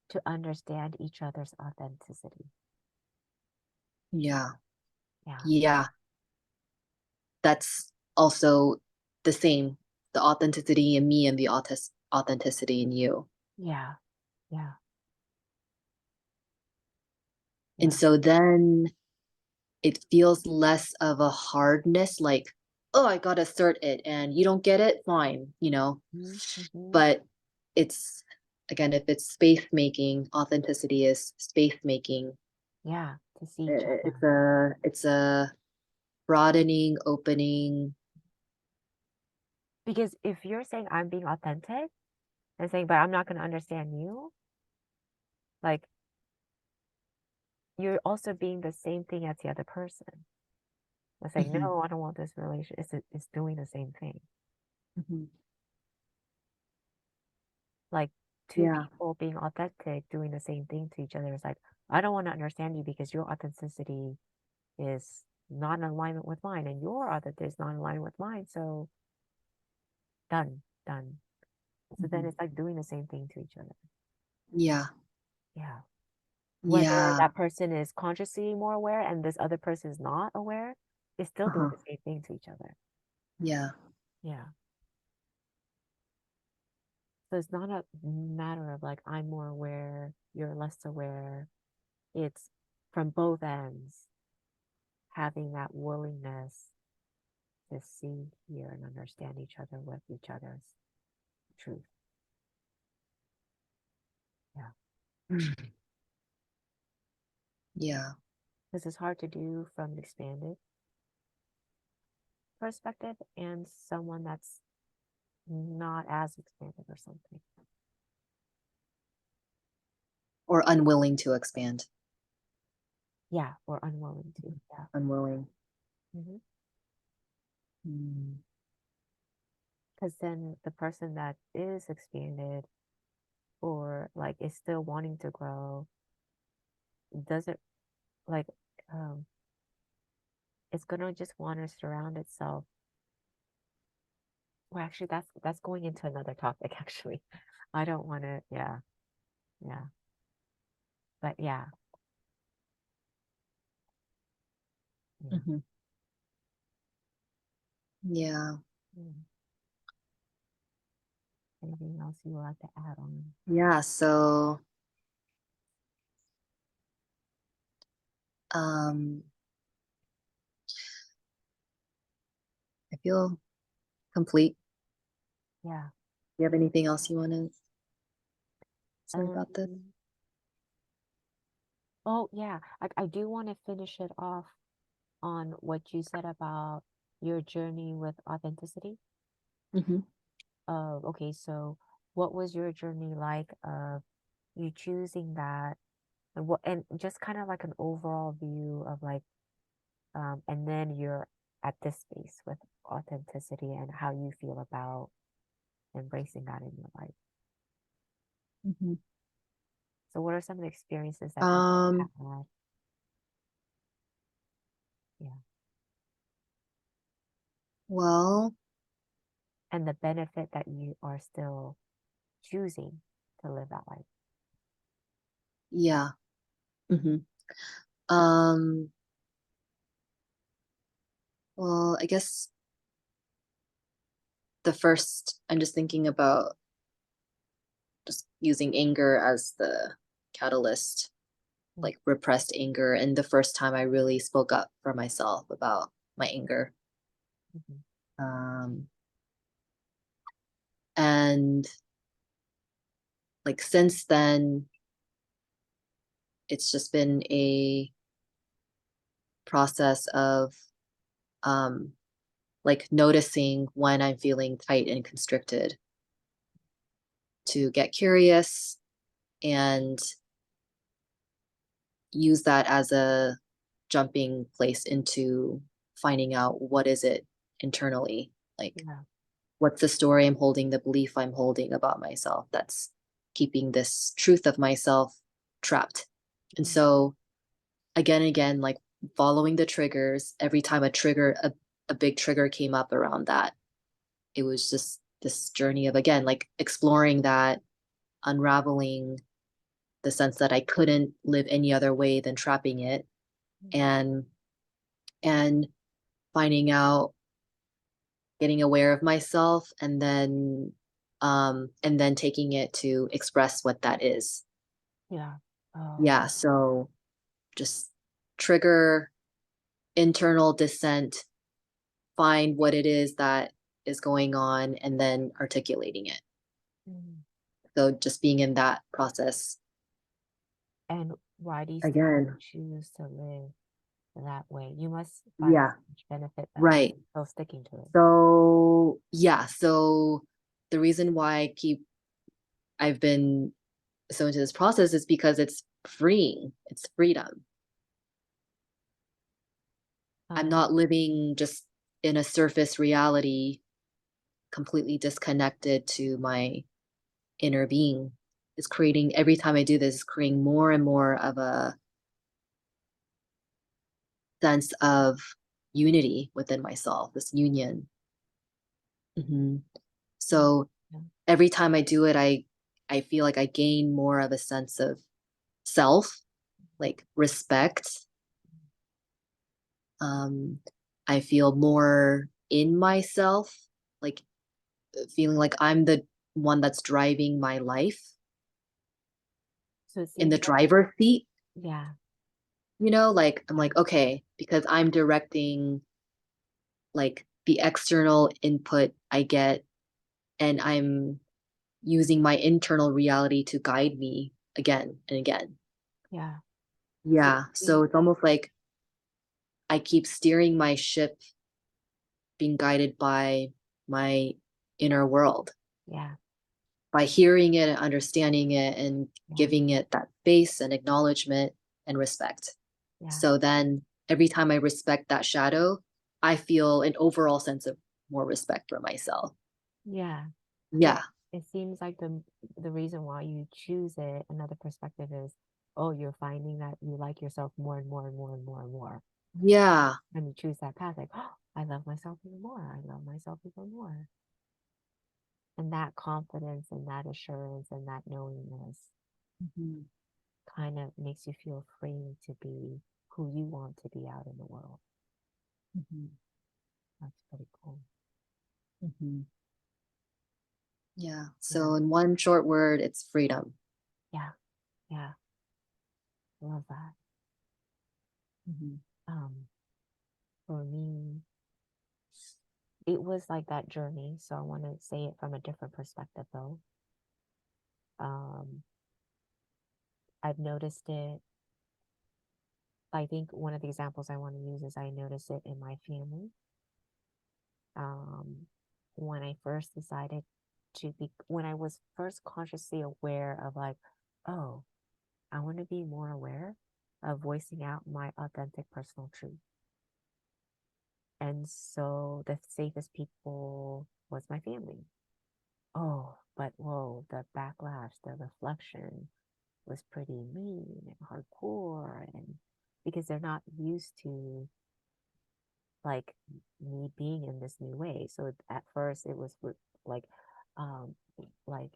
to understand each other's authenticity.
yeah,
Yeah.
yeah, that's also the same, the authenticity in me and the authenticity in you.
Yeah. Yeah.
And
Yeah.
so then it feels less of a hardness, like, oh, I gotta assert it and you don't get it, fine, you know.
Mm-hmm.
But it's, again, if it's space making, authenticity is space making.
Yeah. To see each other.
It's a broadening, opening.
Because if you're saying I'm being authentic and saying, but I'm not going to understand you, like you're also being the same thing as the other person. It's like,
Mhm,
no, I don't want this relation. It's doing the same thing.
mhm.
Like two
Yeah,
people being authentic, doing the same thing to each other. It's like, I don't want to understand you because your authenticity is not in alignment with mine, and your authenticity is not in alignment with mine. So done, done. So then
mhm.
it's like doing the same thing to each other.
Yeah,
Yeah. Whether
yeah,
that person is consciously more aware and this other person is not aware, is still doing
uh-huh.
the same thing to each other.
Yeah,
Yeah. So it's not a matter of like I'm more aware, you're less aware. It's from both ends having that willingness to see, hear, and understand each other with each other's truth. Yeah.
yeah.
This is hard to do from an expanded perspective and someone that's not as expanded or something.
Or unwilling to expand,
Yeah, or unwilling to. Yeah.
unwilling.
Mm-hmm.
Mm.
Because then the person that is expanded or like is still wanting to grow doesn't like um it's gonna just want to surround itself. Well, actually, that's going into another topic. Actually, I don't want to. Yeah, yeah, but yeah, yeah.
Mhm. Yeah,
Mm. Anything else you would like to add on?
yeah. So, um, I feel complete.
Yeah.
Do you have anything else you want to say about this?
Um. Oh, yeah. I do want to finish it off on what you said about your journey with authenticity.
Hmm.
Okay, so what was your journey like of you choosing that and what and just kind of like an overall view of like and then you're at this space with authenticity and how you feel about embracing that in your life.
Hmm.
So what are some of the experiences that you
Um,
had? Yeah.
well,
And the benefit that you are still choosing to live that life.
yeah. Hmm. Um, well, I guess the first, I'm just thinking about just using anger as the catalyst,
Mm.
like repressed anger. And the first time I really spoke up for myself about my anger.
Mhm.
Um, and like since then, it's just been a process of um, like noticing when I'm feeling tight and constricted, to get curious and use that as a jumping place into finding out what is it internally, like
Yeah.
what's the story I'm holding, the belief I'm holding about myself that's keeping this truth of myself trapped. And
Mm.
so again and again, like following the triggers, every time a big trigger came up around that, it was just this journey of, again, like exploring that, unraveling the sense that I couldn't live any other way than trapping it, and and finding out, getting aware of myself, and then taking it to express what that is.
Yeah. Oh,
Yeah, so just trigger internal dissent, find what it is that is going on, and then articulating it.
mm.
So just being in that process
And why do you still
again.
choose to live that way? You must find
Yeah,
so much benefit that
right.
still sticking to it.
So yeah, so the reason why I've been so into this process is because it's freeing. It's freedom. I'm
Um,
not living just in a surface reality, completely disconnected to my inner being. It's creating, every time I do this, it's creating more and more of a sense of unity within myself, this union. Mhm.
mm,
So
yeah.
every time I do it, I feel like I gain more of a sense of self, like respect. Um, I feel more in myself, like feeling like I'm the one that's driving my life,
So it
in
seems
the
like,
driver's seat,
yeah,
like I'm
yeah,
like, okay, because I'm directing like the external input I get, and I'm using my internal reality to guide me again and again.
yeah. So it
Yeah. So
seems
it's
like,
almost like I keep steering my ship, being guided by my inner world,
yeah,
by hearing it and understanding it and
yeah,
giving it that space and acknowledgement and respect.
yeah,
So then every time I respect that shadow, I feel an overall sense of more respect for myself.
yeah. So
Yeah.
it seems like the reason why you choose it, another perspective is, oh, you're finding that you like yourself more and more and more and more and more.
Yeah.
And you choose that path, like, oh, I love myself even more. I love myself even more. And that confidence and that assurance and that knowingness
Mhm.
kind of makes you feel free to be who you want to be out in the world.
Mhm.
That's pretty cool.
Mhm. Yeah.
Yeah,
So in one short word, it's freedom.
yeah, yeah. Love that.
Mhm.
Um, for me, it was like that journey. So I want to say it from a different perspective though. Um, I've noticed it. I think one of the examples I want to use is I noticed it in my family. Um, when I first decided when I was first consciously aware of like, oh, I want to be more aware of voicing out my authentic personal truth. And so the safest people was my family. Oh, but whoa, the backlash, the reflection was pretty mean and hardcore, and because they're not used to like me being in this new way. So at first it was like um like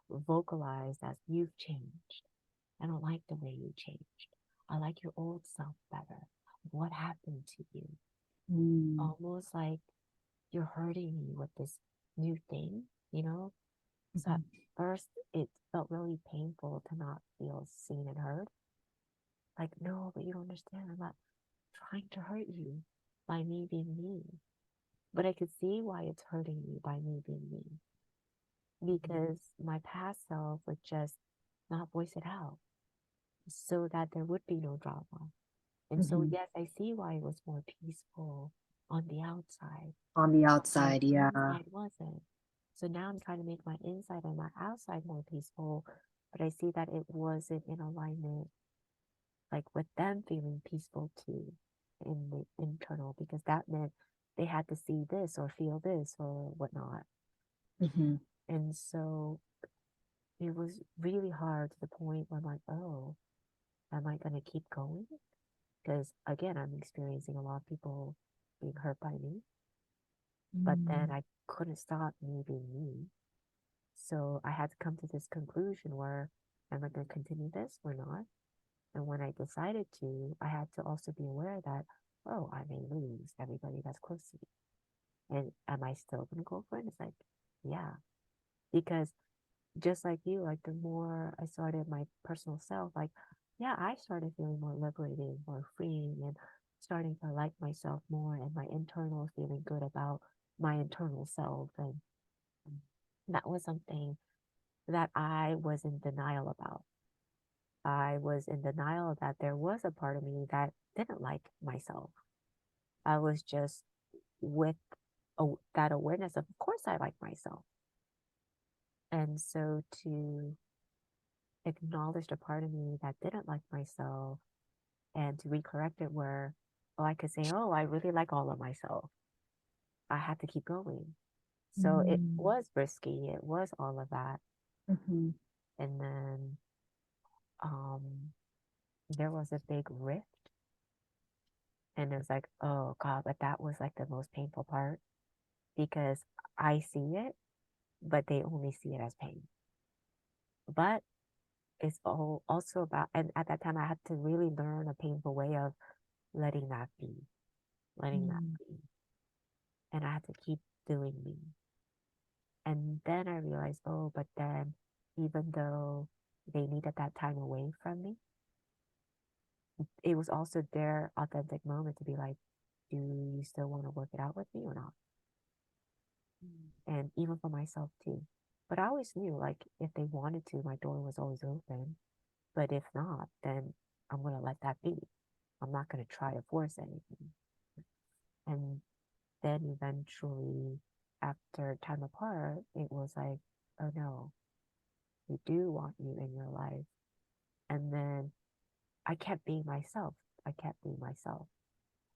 vocalized as you've changed. I don't like the way you changed. I like your old self better. What happened to you?
Mm.
Almost like you're hurting me with this new thing, you know? So at
Mhm.
first it felt really painful to not feel seen and heard. Like, no, but you don't understand. I'm not trying to hurt you by me being me. But I could see why it's hurting you by me being me. Because my past self would just not voice it out so that there would be no drama. And so,
Mhm.
yes, I see why it was more peaceful on the outside,
On the
but my
outside, yeah.
inside wasn't. So now I'm trying to make my inside and my outside more peaceful, but I see that it wasn't in alignment, like with them feeling peaceful too in the internal, because that meant they had to see this or feel this or whatnot.
Mhm.
And so it was really hard to the point where I'm like, oh, am I going to keep going? Because again, I'm experiencing a lot of people being hurt by me. But then
Mm.
couldn't stop me being me. So I had to come to this conclusion where am I going to continue this or not? And when I decided to, I had to also be aware that, oh, I may lose everybody that's close to me. And am I still going to go for it? It's like, yeah. Because just like you, like the more I started my personal self, like, yeah, I started feeling more liberated, more freeing, and starting to like myself more and my internal feeling good about my internal self. And that was something that I was in denial about. I was in denial that there was a part of me that didn't like myself. I was just with that awareness of course, I like myself. And so to acknowledge the part of me that didn't like myself and to recorrect it where, oh, I could say, oh, I really like all of myself. I had to keep going. So it
Mm.
was risky. It was all of that.
Mhm.
And then um, there was a big rift. And it was like, oh God, but that was like the most painful part because I see it, but they only see it as pain. But it's all also about, and at that time I had to really learn a painful way of letting that be, letting that
Mm.
be. And I had to keep doing me. And then I realized, oh, but then even though they needed that time away from me, it was also their authentic moment to be like, do you still want to work it out with me or not? And even for myself too. But I always knew, like, if they wanted to, my door was always open. But if not, then I'm going to let that be. I'm not going to try to force anything. And then eventually, after time apart, it was like, oh no, we do want you in your life. And then I kept being myself. I kept being myself.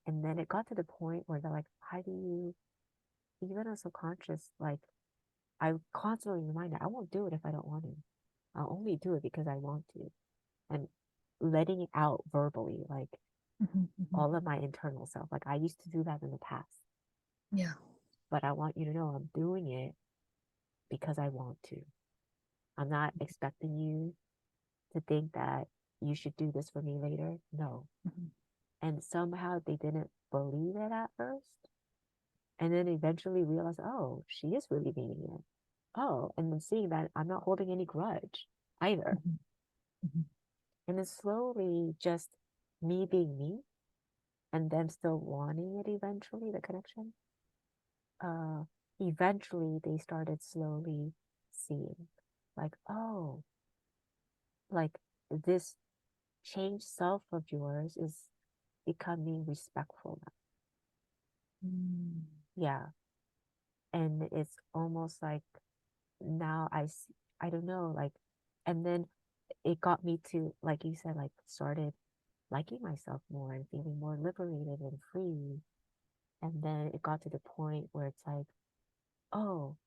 And then it got to the point where they're like, how do you, even as subconscious, like, I constantly remind her, I won't do it if I don't want to. I'll only do it because I want to. And letting it out verbally, like
Mhm. Mhm.
all of my internal self. Like I used to do that in the past,
Yeah.
but I want you to know I'm doing it because I want to. I'm not expecting you to think that you should do this for me later. No.
Mhm.
And somehow they didn't believe it at first. And then eventually realized, oh, she is really meaning it. Oh, and then seeing that I'm not holding any grudge either.
Mhm. Mhm.
And then slowly just me being me and them still wanting it eventually, the connection. Uh, Eventually they started slowly seeing like, oh, like this changed self of yours is becoming respectful now.
Mm.
Yeah. And it's almost like now I don't know, like, and then it got me to, like you said, like started liking myself more and feeling more liberated and free. And then it got to the point where it's like, oh,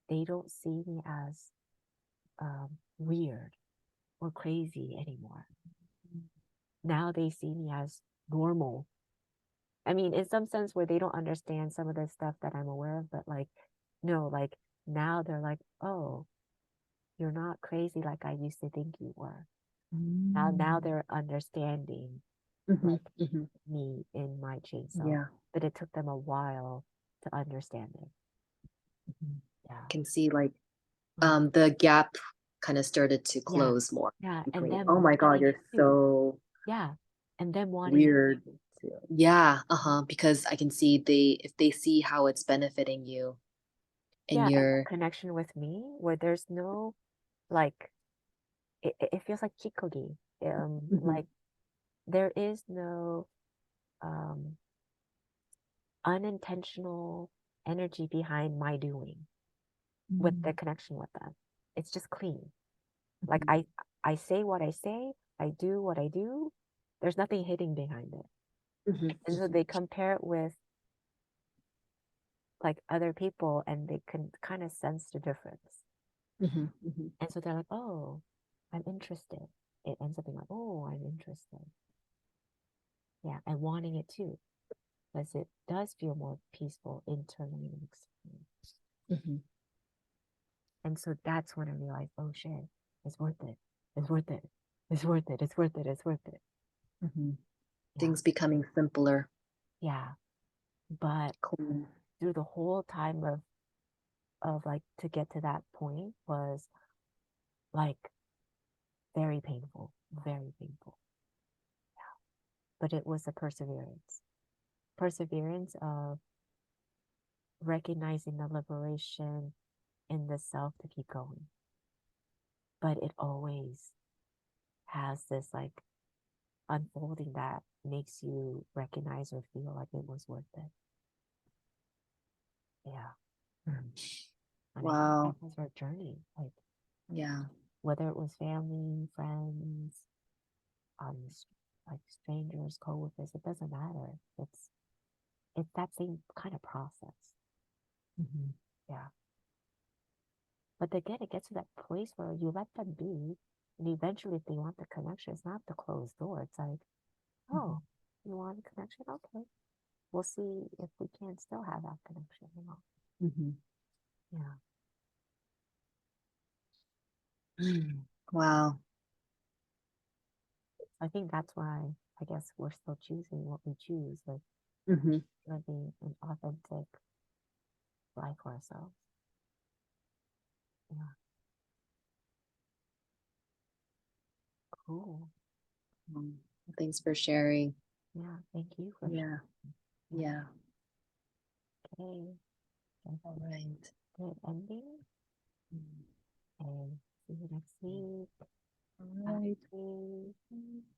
they don't see me as weird or crazy anymore. Now they see me as normal. I mean, in some sense where they don't understand some of the stuff that I'm aware of, but like, no, like now they're like, oh, you're not crazy like I used to think you were. Now
Mm.
they're understanding
Mhm.
like
Mhm.
me in my chain self,
Yeah.
but it took them a while to understand it.
Mhm.
Yeah.
Can see like
Mhm.
the gap kind of started to
Yeah.
close more
Yeah. And
between,
them
oh my God,
wanting
you're
it too.
so
Yeah. And them wanting it
weird
too.
too. Yeah, uh-huh. Because I can see they if they see how it's benefiting you and
Yeah. And the
you're
connection with me where there's no like it feels like chikogi.
Mhm.
Like there is no um unintentional energy behind my doing with the
Mm.
connection with them. It's just clean. Like
Mhm.
I say what I say, I do what I do. There's nothing hidden behind it.
Mhm.
And so
Mhm.
they compare it with like other people and they can kind of sense the difference.
Mhm. Mhm.
And so they're like, oh, I'm interested. It ends up being like, oh, I'm interested. Yeah, and wanting it too, because it does feel more peaceful internally.
Mhm.
And so that's when I realized, oh shit, it's worth it. It's worth it. It's worth it. It's worth it. It's worth it.
Mhm.
Yeah.
Things becoming simpler.
Yeah. But
Cool.
through the whole time of like to get to that point was like very painful. Very painful. But it was a perseverance. Perseverance of recognizing the liberation in the self to keep going. But it always has this like unfolding that makes you recognize or feel like it was worth it. Yeah. And I think that
Wow.
was our journey. Like
Yeah.
whether it was family, friends, um, like strangers, coworkers, it doesn't matter. It's that same kind of process.
Mhm.
Yeah. But again, it gets to that place where you let them be, and eventually, if they want the connection, it's not the closed door. It's like,
Mhm.
oh, you want a connection? Okay, we'll see if we can still have that connection. You know?
Mhm.
Yeah.
Wow.
I think that's why I guess we're still choosing what we choose, like
Mhm.
living an authentic life for ourselves. Yeah. Cool.
Mm. Thanks for sharing.
Yeah. Thank you for
Yeah.
sharing.
Yeah.
Okay.
All right.
Good ending.
Mm.
Okay. See you next week.
All right.
Bye.